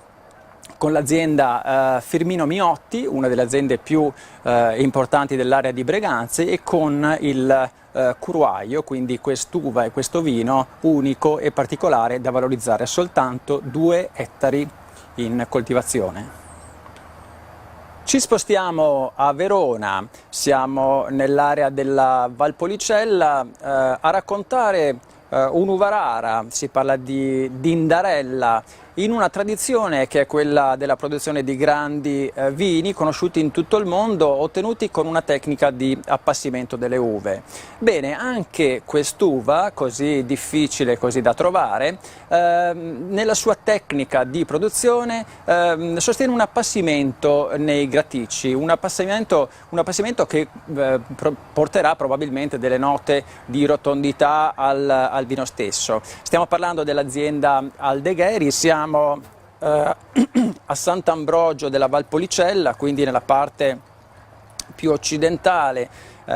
con l'azienda Firmino Miotti, una delle aziende più importanti dell'area di Breganze, e con il cruaio, quindi quest'uva e questo vino unico e particolare da valorizzare, soltanto 2 ettari in coltivazione. Ci spostiamo a Verona, siamo nell'area della Valpolicella a raccontare un'uva rara, si parla di Dindarella, in una tradizione che è quella della produzione di grandi vini conosciuti in tutto il mondo, ottenuti con una tecnica di appassimento delle uve. Bene, anche quest'uva, così difficile, così da trovare, nella sua tecnica di produzione sostiene un appassimento nei graticci, un appassimento che porterà probabilmente delle note di rotondità al vino stesso. Stiamo parlando dell'azienda Aldegheri, siamo a Sant'Ambrogio della Valpolicella, quindi nella parte più occidentale,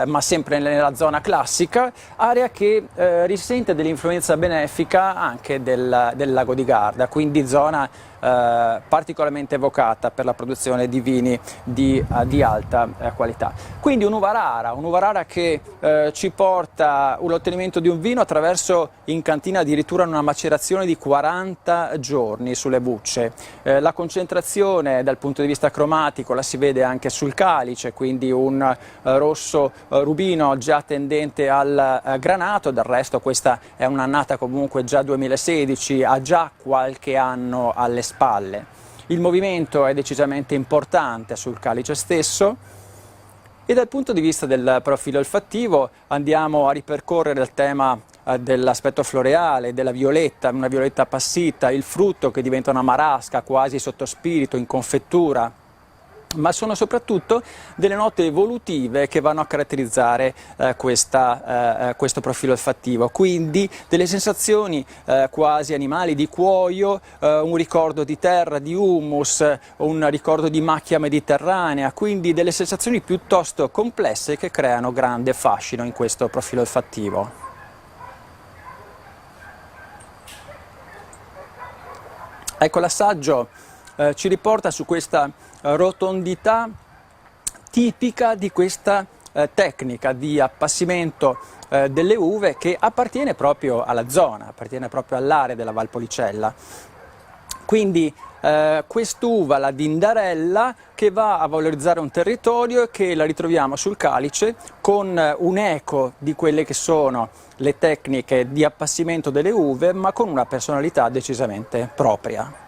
ma sempre nella zona classica, area che risente dell'influenza benefica anche del lago di Garda, quindi zona particolarmente evocata per la produzione di vini di alta qualità. Quindi un'uva rara che ci porta all'ottenimento di un vino attraverso in cantina addirittura una macerazione di 40 giorni sulle bucce. La concentrazione dal punto di vista cromatico la si vede anche sul calice, quindi un rosso rubino già tendente al granato, del resto questa è un'annata comunque già 2016, ha già qualche anno alle spalle. Il movimento è decisamente importante sul calice stesso e dal punto di vista del profilo olfattivo andiamo a ripercorrere il tema dell'aspetto floreale, della violetta, una violetta appassita, il frutto che diventa una marasca quasi sotto spirito, in confettura, ma sono soprattutto delle note evolutive che vanno a caratterizzare questo profilo olfattivo, quindi delle sensazioni quasi animali di cuoio, un ricordo di terra, di humus, un ricordo di macchia mediterranea, quindi delle sensazioni piuttosto complesse che creano grande fascino in questo profilo olfattivo. Ecco, l'assaggio ci riporta su questa rotondità tipica di questa tecnica di appassimento delle uve che appartiene proprio alla zona, appartiene proprio all'area della Valpolicella. Quindi quest'uva, la Dindarella, che va a valorizzare un territorio e che la ritroviamo sul calice con un eco di quelle che sono le tecniche di appassimento delle uve, ma con una personalità decisamente propria.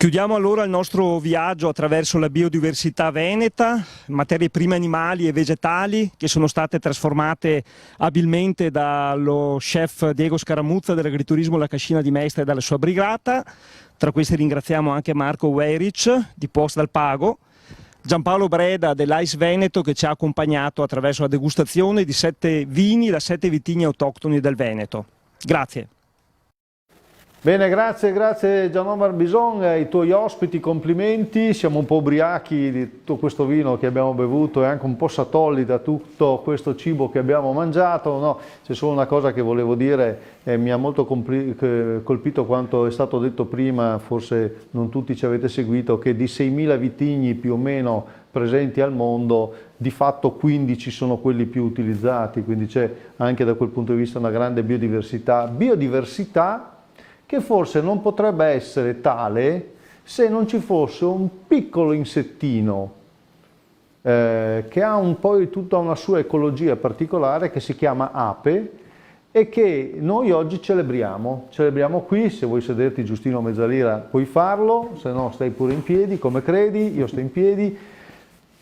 Chiudiamo allora il nostro viaggio attraverso la biodiversità veneta, materie prime animali e vegetali che sono state trasformate abilmente dallo chef Diego Scaramuzza dell'agriturismo La Cascina di Mestre e dalla sua brigata. Tra questi ringraziamo anche Marco Weirich di Posta al Pago, Giampaolo Breda dell'Ice Veneto che ci ha accompagnato attraverso la degustazione di 7 vini da 7 vitigni autoctoni del Veneto. Grazie. Bene, grazie Gianluca Barbison, ai tuoi ospiti complimenti, siamo un po' ubriachi di tutto questo vino che abbiamo bevuto e anche un po' satolli da tutto questo cibo che abbiamo mangiato. No, c'è solo una cosa che volevo dire, mi ha molto colpito quanto è stato detto prima, forse non tutti ci avete seguito, che di 6.000 vitigni più o meno presenti al mondo, di fatto 15 sono quelli più utilizzati, quindi c'è anche da quel punto di vista una grande biodiversità che forse non potrebbe essere tale se non ci fosse un piccolo insettino che ha poi tutta una sua ecologia particolare che si chiama ape e che noi oggi celebriamo qui. Se vuoi sederti, Giustino Mezzalira, puoi farlo, se no stai pure in piedi come credi, io sto in piedi,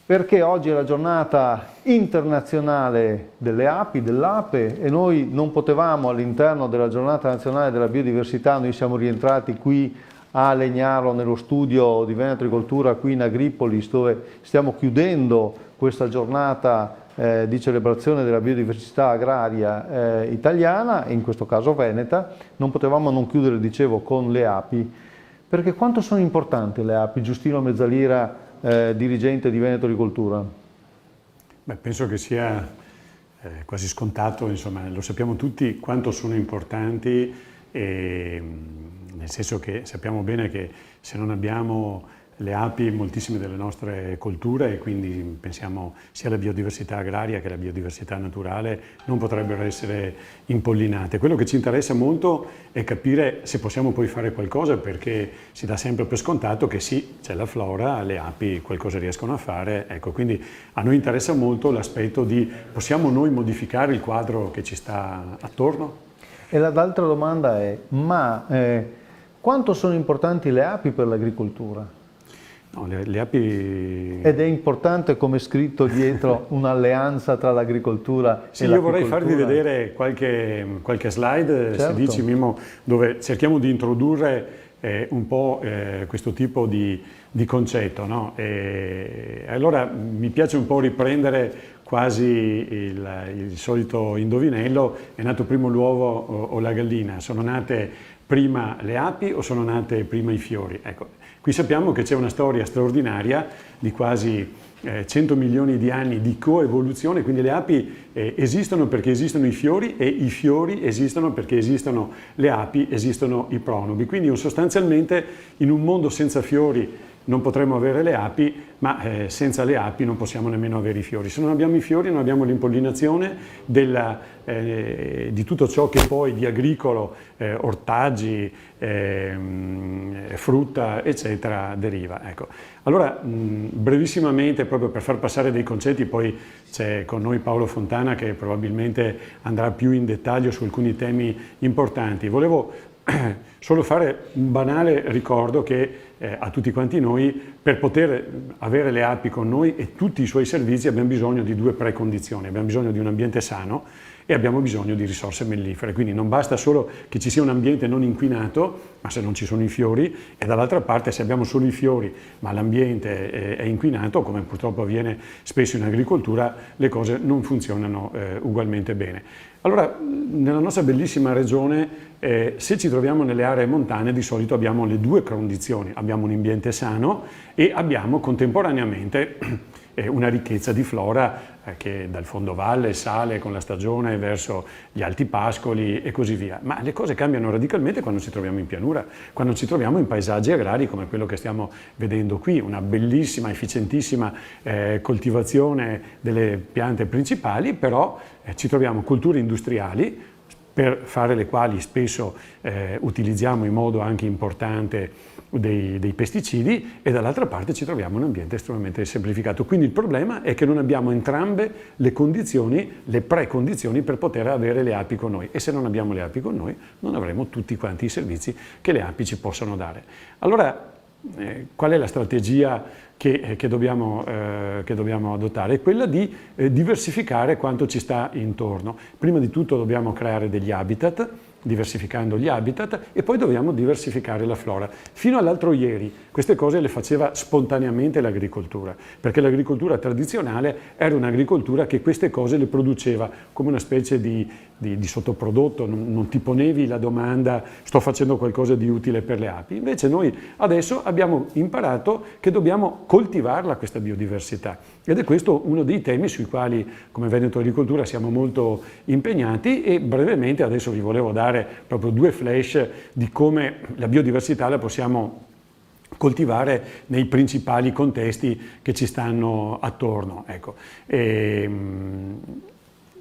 perché oggi è la giornata internazionale delle api, dell'ape, e noi non potevamo, all'interno della giornata nazionale della biodiversità, noi siamo rientrati qui a Legnaro nello studio di Veneto Agricoltura qui in Agripolis, dove stiamo chiudendo questa giornata di celebrazione della biodiversità agraria italiana, e in questo caso veneta. Non potevamo non chiudere, dicevo, con le api, perché quanto sono importanti le api, Giustino Mezzalira, dirigente di Veneto Agricoltura? Beh, penso che sia quasi scontato, insomma, lo sappiamo tutti quanto sono importanti, nel senso che sappiamo bene che se non abbiamo le api, moltissime delle nostre colture, e quindi pensiamo sia alla biodiversità agraria che alla biodiversità naturale, non potrebbero essere impollinate. Quello che ci interessa molto è capire se possiamo poi fare qualcosa, perché si dà sempre per scontato che sì, c'è la flora, le api qualcosa riescono a fare, ecco, quindi a noi interessa molto l'aspetto di possiamo noi modificare il quadro che ci sta attorno? E l'altra domanda è, quanto sono importanti le api per l'agricoltura? No, le api... Ed è importante, come è scritto dietro, un'alleanza tra l'agricoltura sì, e l'apicoltura? io vorrei farvi vedere qualche slide, certo. se dici Mimmo, dove cerchiamo di introdurre un po' questo tipo di concetto, no? E allora mi piace un po' riprendere quasi il solito indovinello: è nato prima l'uovo o la gallina? Sono nate prima le api o sono nate prima i fiori? Ecco, qui sappiamo che c'è una storia straordinaria di quasi 100 milioni di anni di coevoluzione, quindi le api esistono perché esistono i fiori, e i fiori esistono perché esistono le api, esistono i pronubi. Quindi sostanzialmente in un mondo senza fiori non potremmo avere le api, ma senza le api non possiamo nemmeno avere i fiori. Se non abbiamo i fiori non abbiamo l'impollinazione di tutto ciò che poi di agricolo, ortaggi, frutta, eccetera, deriva. Ecco. Allora, brevissimamente, proprio per far passare dei concetti, poi c'è con noi Paolo Fontana che probabilmente andrà più in dettaglio su alcuni temi importanti. Volevo solo fare un banale ricordo che a tutti quanti noi, per poter avere le api con noi e tutti i suoi servizi, abbiamo bisogno di due precondizioni. Abbiamo bisogno di un ambiente sano e abbiamo bisogno di risorse mellifere. Quindi non basta solo che ci sia un ambiente non inquinato, ma se non ci sono i fiori, e dall'altra parte se abbiamo solo i fiori ma l'ambiente è inquinato, come purtroppo avviene spesso in agricoltura, le cose non funzionano ugualmente bene. Allora, nella nostra bellissima regione, se ci troviamo nelle aree montane, di solito abbiamo le due condizioni: abbiamo un ambiente sano e abbiamo contemporaneamente una ricchezza di flora che dal fondovalle sale con la stagione verso gli alti pascoli e così via. Ma le cose cambiano radicalmente quando ci troviamo in pianura, quando ci troviamo in paesaggi agrari come quello che stiamo vedendo qui, una bellissima, efficientissima coltivazione delle piante principali, però ci troviamo culture industriali per fare le quali spesso utilizziamo in modo anche importante dei pesticidi, e dall'altra parte ci troviamo un ambiente estremamente semplificato. Quindi il problema è che non abbiamo entrambe le condizioni, le precondizioni per poter avere le api con noi, e se non abbiamo le api con noi non avremo tutti quanti i servizi che le api ci possono dare. Allora, qual è la strategia che dobbiamo adottare? È quella di diversificare quanto ci sta intorno. Prima di tutto dobbiamo creare degli habitat, diversificando gli habitat, e poi dobbiamo diversificare la flora. Fino all'altro ieri queste cose le faceva spontaneamente l'agricoltura, perché l'agricoltura tradizionale era un'agricoltura che queste cose le produceva come una specie di sottoprodotto, non ti ponevi la domanda: sto facendo qualcosa di utile per le api? Invece noi adesso abbiamo imparato che dobbiamo coltivarla questa biodiversità, ed è questo uno dei temi sui quali come Veneto Agricoltura siamo molto impegnati, e brevemente adesso vi volevo dare proprio due flash di come la biodiversità la possiamo coltivare nei principali contesti che ci stanno attorno. Ecco.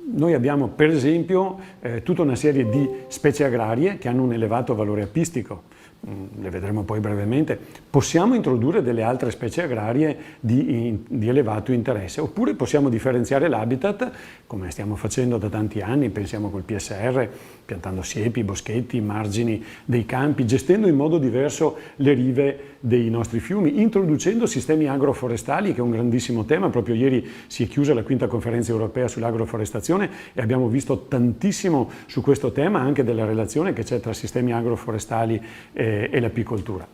Noi abbiamo per esempio tutta una serie di specie agrarie che hanno un elevato valore apistico, le vedremo poi brevemente. Possiamo introdurre delle altre specie agrarie di elevato interesse, oppure possiamo differenziare l'habitat, come stiamo facendo da tanti anni, pensiamo col PSR, piantando siepi, boschetti, margini dei campi, gestendo in modo diverso le rive dei nostri fiumi, introducendo sistemi agroforestali, che è un grandissimo tema. Proprio ieri si è chiusa la 5ª conferenza europea sull'agroforestazione e abbiamo visto tantissimo su questo tema, anche della relazione che c'è tra sistemi agroforestali e l'apicoltura.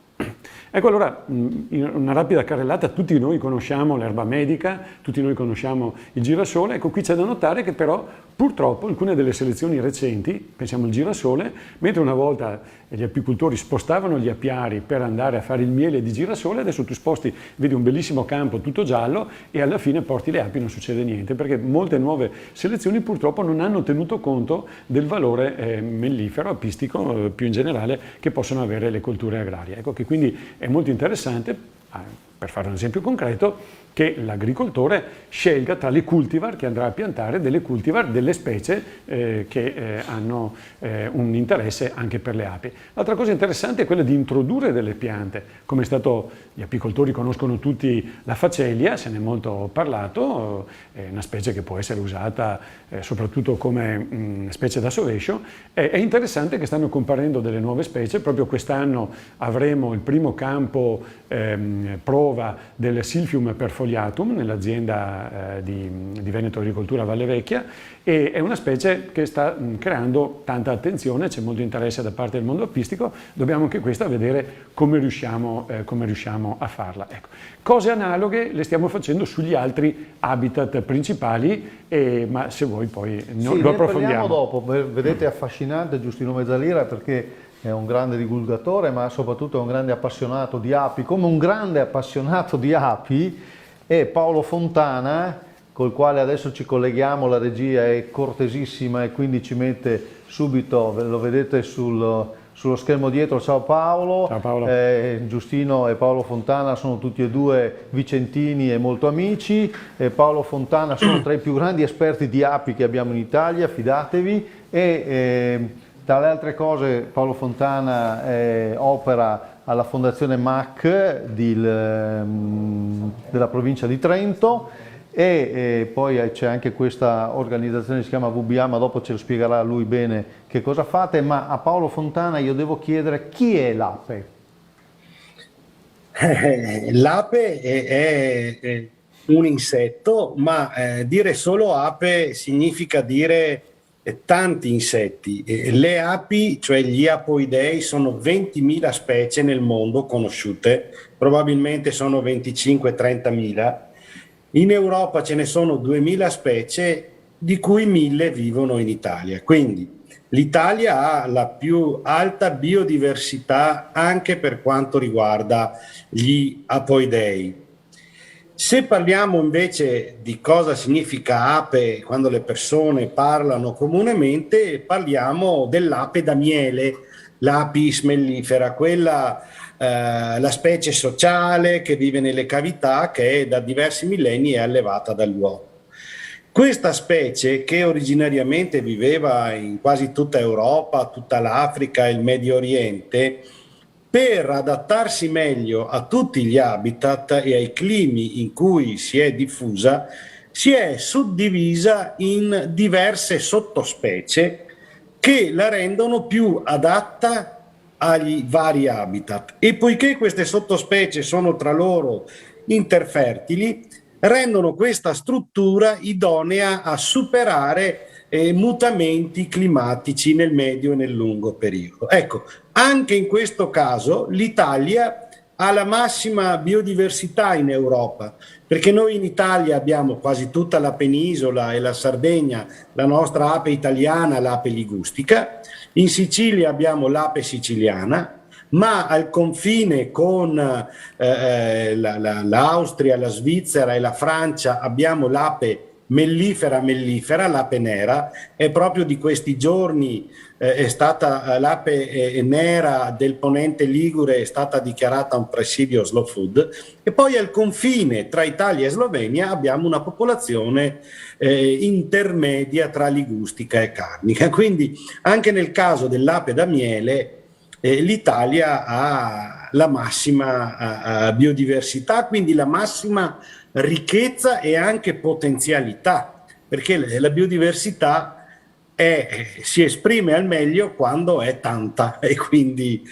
Ecco, allora, in una rapida carrellata, tutti noi conosciamo l'erba medica, tutti noi conosciamo il girasole. Ecco, qui c'è da notare che però purtroppo alcune delle selezioni recenti, pensiamo al girasole, mentre una volta gli apicoltori spostavano gli apiari per andare a fare il miele di girasole, adesso tu sposti, vedi un bellissimo campo tutto giallo e alla fine porti le api, non succede niente, perché molte nuove selezioni purtroppo non hanno tenuto conto del valore mellifero, apistico più in generale, che possono avere le colture agrarie. Ecco che quindi è molto interessante per fare un esempio concreto, che l'agricoltore scelga tra le cultivar che andrà a piantare delle cultivar, delle specie che hanno un interesse anche per le api. L'altra cosa interessante è quella di introdurre delle piante, come è stato, gli apicoltori conoscono tutti la facelia, se ne è molto parlato, è una specie che può essere usata soprattutto come specie da sovescio. È interessante che stanno comparendo delle nuove specie, proprio quest'anno avremo il primo campo prova del Silphium perfoliatum nell'azienda di Veneto Agricoltura Valle Vecchia, e è una specie che sta creando tanta attenzione, c'è molto interesse da parte del mondo apistico, dobbiamo anche questa vedere come riusciamo a farla. Ecco. Cose analoghe le stiamo facendo sugli altri habitat principali, ma se vuoi poi lo approfondiamo. Parliamo dopo. Vedete, è affascinante Giustino Mezzalira perché è un grande divulgatore, ma soprattutto è un grande appassionato di api. Come un grande appassionato di api è Paolo Fontana, col quale adesso ci colleghiamo, la regia è cortesissima e quindi ci mette subito, lo vedete sullo schermo dietro. Ciao Paolo. Ciao Paolo. Giustino e Paolo Fontana sono tutti e due vicentini e molto amici. Paolo Fontana sono tra i più grandi esperti di api che abbiamo in Italia, fidatevi. Tra le altre cose Paolo Fontana opera alla Fondazione MAC della provincia di Trento e poi c'è anche questa organizzazione che si chiama VBA, ma dopo ce lo spiegherà lui bene che cosa fate. Ma a Paolo Fontana io devo chiedere: chi è l'ape? L'ape è un insetto, ma dire solo ape significa dire tanti insetti. Le api, cioè gli apoidei, sono 20.000 specie nel mondo conosciute, probabilmente sono 25-30.000. In Europa ce ne sono 2.000 specie, di cui 1.000 vivono in Italia. Quindi l'Italia ha la più alta biodiversità anche per quanto riguarda gli apoidei. Se parliamo invece di cosa significa ape quando le persone parlano comunemente, parliamo dell'ape da miele, l'Apis mellifera, quella la specie sociale che vive nelle cavità, che da diversi millenni è allevata dall'uomo. Questa specie, che originariamente viveva in quasi tutta Europa, tutta l'Africa e il Medio Oriente, per adattarsi meglio a tutti gli habitat e ai climi in cui si è diffusa, si è suddivisa in diverse sottospecie che la rendono più adatta agli vari habitat. E poiché queste sottospecie sono tra loro interfertili, rendono questa struttura idonea a superare mutamenti climatici nel medio e nel lungo periodo. Ecco, anche in questo caso l'Italia ha la massima biodiversità in Europa, perché noi in Italia abbiamo quasi tutta la penisola e la Sardegna, la nostra ape italiana, l'ape ligustica. In Sicilia abbiamo l'ape siciliana, ma al confine con l'Austria, la Svizzera e la Francia abbiamo l'ape mellifera, l'ape nera. È proprio di questi giorni è stata l'ape nera del Ponente Ligure, è stata dichiarata un presidio slow food. E poi al confine tra Italia e Slovenia abbiamo una popolazione intermedia tra ligustica e carnica. Quindi anche nel caso dell'ape da miele l'Italia ha la massima biodiversità, quindi la massima ricchezza e anche potenzialità, perché la biodiversità si esprime al meglio quando è tanta, e quindi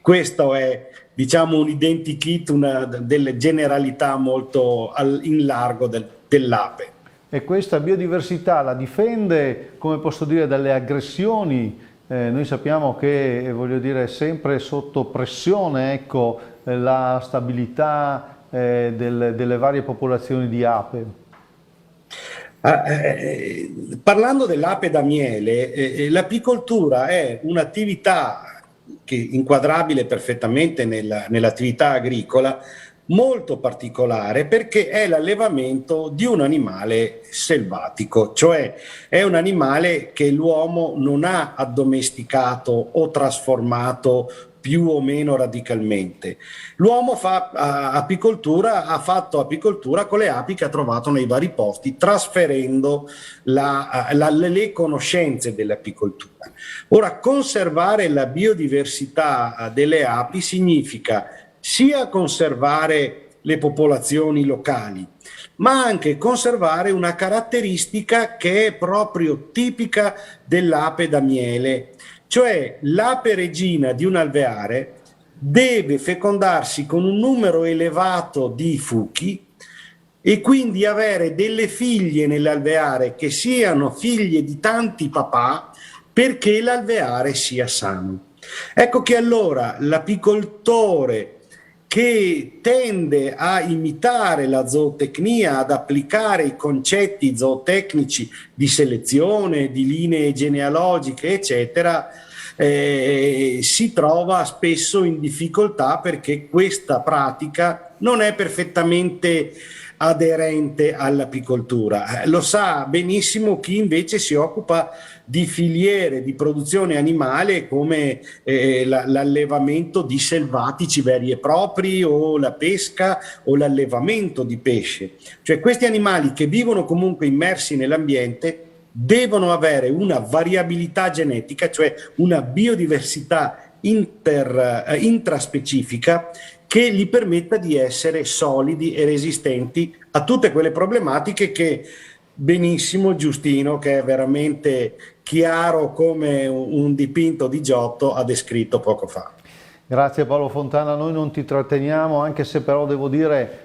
questo è, diciamo, un identikit, una delle generalità molto in largo dell'ape. E questa biodiversità la difende, come posso dire, dalle aggressioni? Noi sappiamo che, voglio dire, è sempre sotto pressione, ecco, la stabilità delle varie popolazioni di ape. Parlando dell'ape da miele, l'apicoltura è un'attività che inquadrabile perfettamente nell'attività agricola, molto particolare, perché è l'allevamento di un animale selvatico, cioè è un animale che l'uomo non ha addomesticato o trasformato più o meno radicalmente. L'uomo ha fatto apicoltura con le api che ha trovato nei vari posti, trasferendo le conoscenze dell'apicoltura. Ora, conservare la biodiversità delle api significa sia conservare le popolazioni locali, ma anche conservare una caratteristica che è proprio tipica dell'ape da miele, cioè l'ape regina di un alveare deve fecondarsi con un numero elevato di fuchi e quindi avere delle figlie nell'alveare che siano figlie di tanti papà perché l'alveare sia sano. Ecco che allora l'apicoltore che tende a imitare la zootecnia, ad applicare i concetti zootecnici di selezione, di linee genealogiche, eccetera, si trova spesso in difficoltà perché questa pratica non è perfettamente aderente all'apicoltura. Lo sa benissimo chi invece si occupa di filiere di produzione animale come l'allevamento di selvatici veri e propri o la pesca o l'allevamento di pesce. Cioè questi animali che vivono comunque immersi nell'ambiente devono avere una variabilità genetica, cioè una biodiversità intraspecifica che gli permetta di essere solidi e resistenti a tutte quelle problematiche che benissimo Giustino, che è veramente chiaro come un dipinto di Giotto, ha descritto poco fa. Grazie Paolo Fontana, noi non ti tratteniamo, anche se però devo dire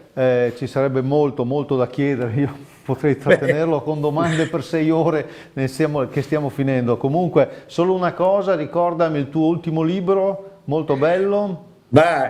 ci sarebbe molto da chiedere, io potrei trattenerlo con domande per 6 ore che stiamo finendo. Comunque, solo una cosa, ricordami il tuo ultimo libro, molto bello.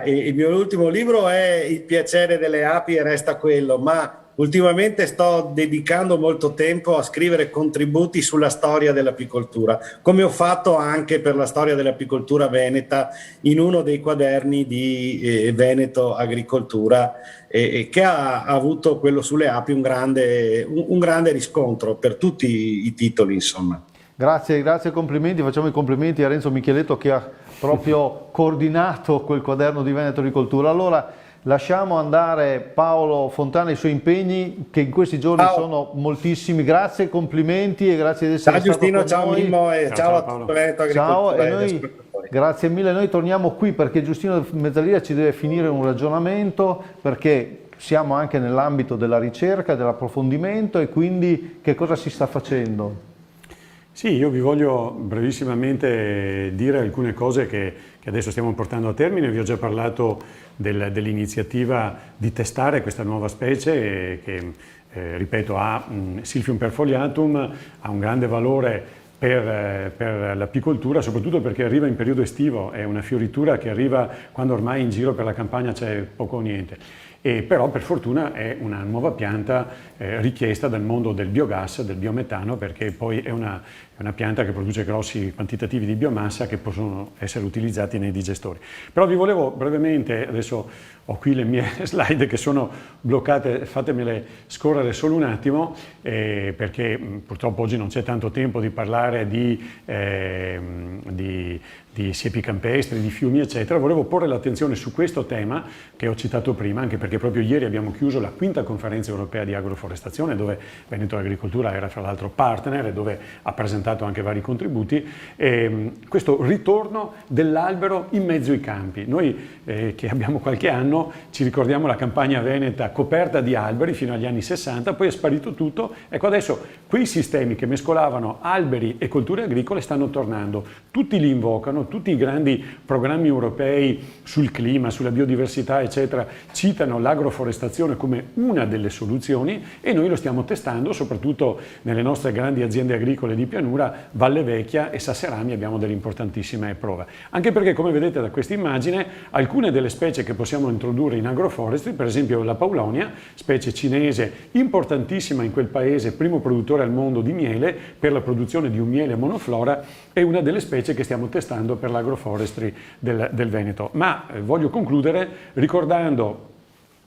Il mio ultimo libro è Il piacere delle api e resta quello, ma ultimamente sto dedicando molto tempo a scrivere contributi sulla storia dell'apicoltura, come ho fatto anche per la storia dell'apicoltura veneta in uno dei quaderni di Veneto Agricoltura, che ha avuto, quello sulle api, un grande riscontro per tutti i titoli, insomma. Grazie, complimenti, facciamo i complimenti a Renzo Micheletto che ha proprio coordinato quel quaderno di Veneto Agricoltura. Allora lasciamo andare Paolo Fontana e i suoi impegni, che in questi giorni sono moltissimi. Grazie, complimenti e grazie di essere stato con noi. Ciao Mimmo e ciao a tutto Veneto Agricoltura. Ciao, e noi, grazie mille, noi torniamo qui perché Giustino Mezzalia ci deve finire un ragionamento, perché siamo anche nell'ambito della ricerca, dell'approfondimento, e quindi che cosa si sta facendo? Sì, io vi voglio brevissimamente dire alcune cose che adesso stiamo portando a termine. Vi ho già parlato dell'iniziativa di testare questa nuova specie che, ripeto, ha Silphium perfoliatum, ha un grande valore per l'apicoltura, soprattutto perché arriva in periodo estivo, è una fioritura che arriva quando ormai in giro per la campagna c'è poco o niente. Però per fortuna è una nuova pianta richiesta dal mondo del biogas, del biometano, perché poi è una pianta che produce grossi quantitativi di biomassa che possono essere utilizzati nei digestori. Però vi volevo brevemente, adesso ho qui le mie slide che sono bloccate, fatemele scorrere solo un attimo, perché purtroppo oggi non c'è tanto tempo di parlare di siepi campestri, di fiumi, eccetera. Volevo porre l'attenzione su questo tema che ho citato prima, anche perché proprio ieri abbiamo chiuso la 5ª conferenza europea di agroforestazione, dove Veneto Agricoltura era fra l'altro partner e dove ha presentato anche vari contributi. Questo ritorno dell'albero in mezzo ai campi. Noi che abbiamo qualche anno ci ricordiamo la campagna veneta coperta di alberi fino agli anni 60, poi è sparito tutto. Ecco, adesso quei sistemi che mescolavano alberi e colture agricole stanno tornando. Tutti li invocano, tutti i grandi programmi europei sul clima, sulla biodiversità, eccetera, citano l'agroforestazione come una delle soluzioni, e noi lo stiamo testando soprattutto nelle nostre grandi aziende agricole di pianura, Valle Vecchia e Sasserami. Abbiamo delle importantissime prove. Anche perché, come vedete da questa immagine, alcune delle specie che possiamo introdurre in agroforestry, per esempio la Paulonia, specie cinese importantissima in quel paese, primo produttore al mondo di miele, per la produzione di un miele monoflora, è una delle specie che stiamo testando per l'agroforestry del Veneto. Ma voglio concludere ricordando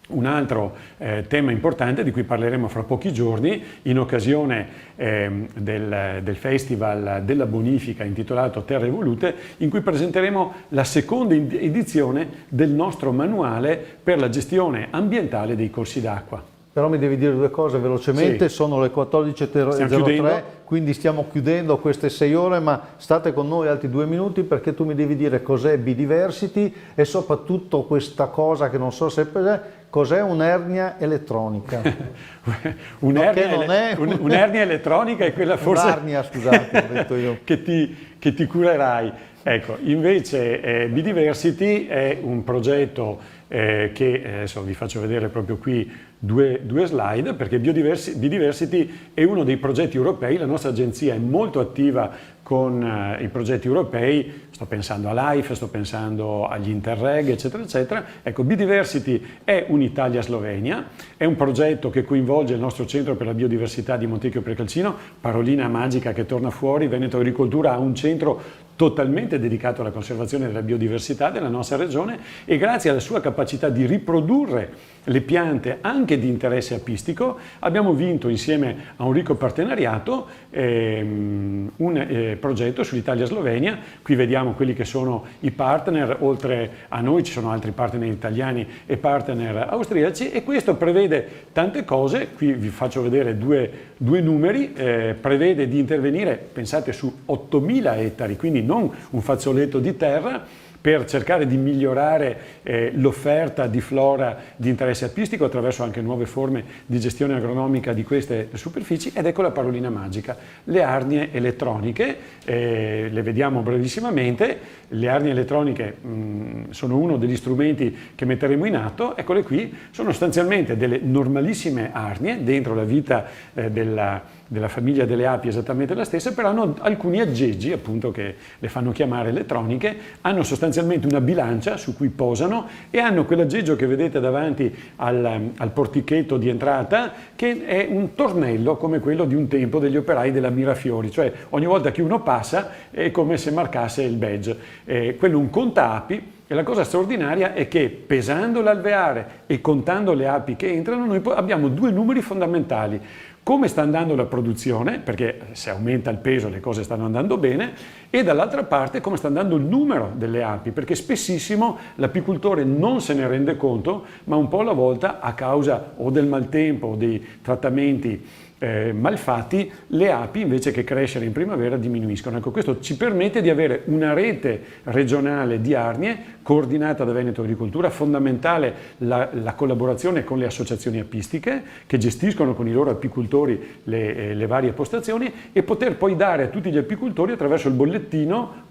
un altro tema importante di cui parleremo fra pochi giorni in occasione del Festival della Bonifica intitolato Terre Evolute, in cui presenteremo la seconda edizione del nostro manuale per la gestione ambientale dei corsi d'acqua. Però mi devi dire due cose velocemente, sì. Sono le 14.03, quindi stiamo chiudendo queste 6 ore, ma state con noi altri 2 minuti perché tu mi devi dire cos'è Bidiversity e soprattutto questa cosa che non so se cos'è un'ernia elettronica. Un'ernia elettronica è quella forse un'arnia, scusate, ho detto io. che ti curerai. Ecco, invece Bidiversity è un progetto che adesso vi faccio vedere proprio qui due slide, perché Bidiversity è uno dei progetti europei, la nostra agenzia è molto attiva con i progetti europei, sto pensando a LIFE, sto pensando agli Interreg, eccetera, eccetera. Ecco, Bidiversity è un'Italia-Slovenia, è un progetto che coinvolge il nostro Centro per la Biodiversità di Montecchio Precalcino, parolina magica che torna fuori, Veneto Agricoltura ha un centro totalmente dedicato alla conservazione della biodiversità della nostra regione e grazie alla sua capacità di riprodurre le piante anche di interesse apistico abbiamo vinto insieme a un ricco partenariato un progetto sull'Italia-Slovenia. Qui vediamo quelli che sono i partner, oltre a noi ci sono altri partner italiani e partner austriaci e questo prevede tante cose. Qui vi faccio vedere due numeri, prevede di intervenire, pensate, su 8.000 ettari, quindi non un fazzoletto di terra, per cercare di migliorare l'offerta di flora di interesse apistico attraverso anche nuove forme di gestione agronomica di queste superfici. Ed ecco la parolina magica, le arnie elettroniche, le vediamo brevissimamente. Le arnie elettroniche sono uno degli strumenti che metteremo in atto, eccole qui, sono sostanzialmente delle normalissime arnie, dentro la vita della famiglia delle api esattamente la stessa, però hanno alcuni aggeggi appunto che le fanno chiamare elettroniche, hanno sostanzialmente una bilancia su cui posano e hanno quell'aggeggio che vedete davanti al portichetto di entrata che è un tornello come quello di un tempo degli operai della Mirafiori, cioè ogni volta che uno passa è come se marcasse il badge. Quello è un contaapi. E la cosa straordinaria è che pesando l'alveare e contando le api che entrano noi abbiamo due numeri fondamentali: come sta andando la produzione, perché se aumenta il peso le cose stanno andando bene, e dall'altra parte come sta andando il numero delle api, perché spessissimo l'apicoltore non se ne rende conto, ma un po' alla volta, a causa o del maltempo o dei trattamenti malfatti, le api invece che crescere in primavera diminuiscono. Ecco, questo ci permette di avere una rete regionale di arnie coordinata da Veneto Agricoltura, fondamentale la collaborazione con le associazioni apistiche che gestiscono con i loro apicoltori le varie postazioni e poter poi dare a tutti gli apicoltori attraverso il bollettino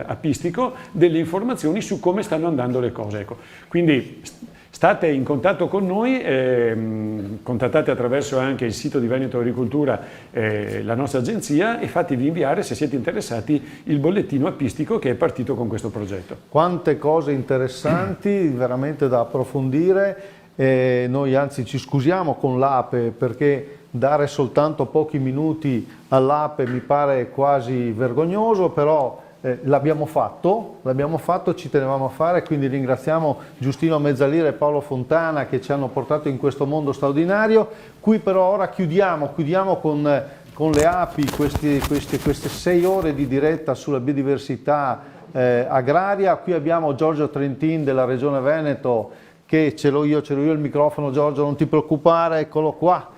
apistico delle informazioni su come stanno andando le cose. Ecco, quindi state in contatto con noi, contattate attraverso anche il sito di Veneto Agricoltura la nostra agenzia e fatevi inviare, se siete interessati, il bollettino apistico che è partito con questo progetto. Quante cose interessanti, veramente da approfondire. Noi anzi ci scusiamo con l'Ape perché dare soltanto pochi minuti all'Ape mi pare quasi vergognoso, però l'abbiamo fatto, ci tenevamo a fare, quindi ringraziamo Giustino Mezzalira e Paolo Fontana che ci hanno portato in questo mondo straordinario. Qui però ora chiudiamo con le api queste 6 ore di diretta sulla biodiversità agraria. Qui abbiamo Giorgio Trentin della Regione Veneto che ce l'ho io il microfono. Giorgio, non ti preoccupare, eccolo qua,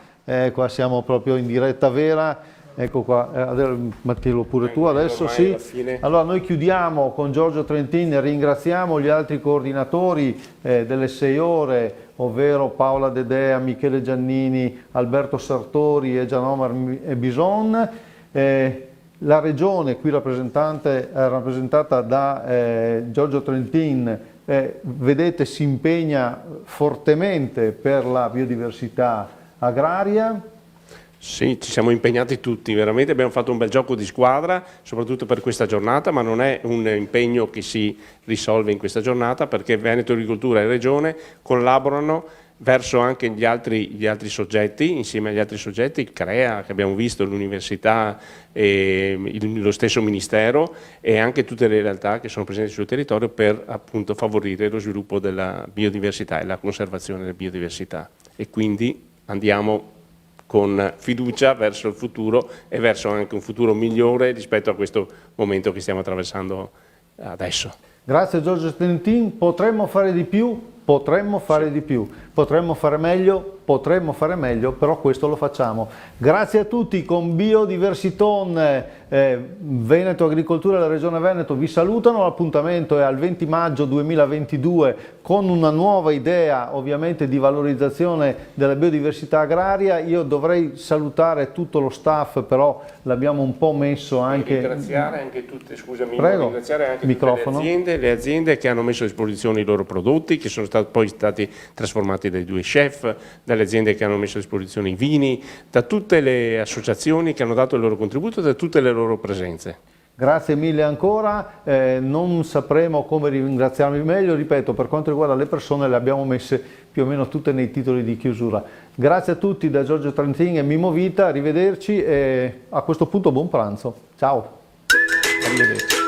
qua siamo proprio in diretta vera. Ecco qua, Mattiello pure tu adesso, sì. Allora noi chiudiamo con Giorgio Trentin e ringraziamo gli altri coordinatori delle 6 ore, ovvero Paola Dedea, Michele Giannini, Alberto Sartori e Gianomar Bison. La regione qui rappresentata da Giorgio Trentin, vedete, si impegna fortemente per la biodiversità agraria. Sì, ci siamo impegnati tutti, veramente abbiamo fatto un bel gioco di squadra, soprattutto per questa giornata, ma non è un impegno che si risolve in questa giornata perché Veneto Agricoltura e Regione collaborano verso anche gli altri soggetti, insieme agli altri soggetti, il CREA che abbiamo visto, l'università, lo stesso Ministero e anche tutte le realtà che sono presenti sul territorio per appunto favorire lo sviluppo della biodiversità e la conservazione della biodiversità. E quindi andiamo con fiducia verso il futuro e verso anche un futuro migliore rispetto a questo momento che stiamo attraversando adesso. Grazie Giorgio Stentin, potremmo fare di più, potremmo fare di più, potremmo fare meglio, però questo lo facciamo. Grazie a tutti, con Biodiversiton, Veneto Agricoltura e la Regione Veneto vi salutano, l'appuntamento è al 20 maggio 2022 con una nuova idea ovviamente di valorizzazione della biodiversità agraria. Io dovrei salutare tutto lo staff, però l'abbiamo un po' messo anche... Ringraziare anche tutte, scusami, Prego. ringraziare anche Microfono. tutte le aziende che hanno messo a disposizione i loro prodotti, che sono poi stati trasformati dai 2 chef, dalle aziende che hanno messo a disposizione i vini, da tutte le associazioni che hanno dato il loro contributo e da tutte le loro presenze. Grazie mille ancora, non sapremo come ringraziarvi meglio, ripeto, per quanto riguarda le persone le abbiamo messe più o meno tutte nei titoli di chiusura. Grazie a tutti da Giorgio Trentin e Mimmo Vita, arrivederci e a questo punto buon pranzo. Ciao. Arrivederci.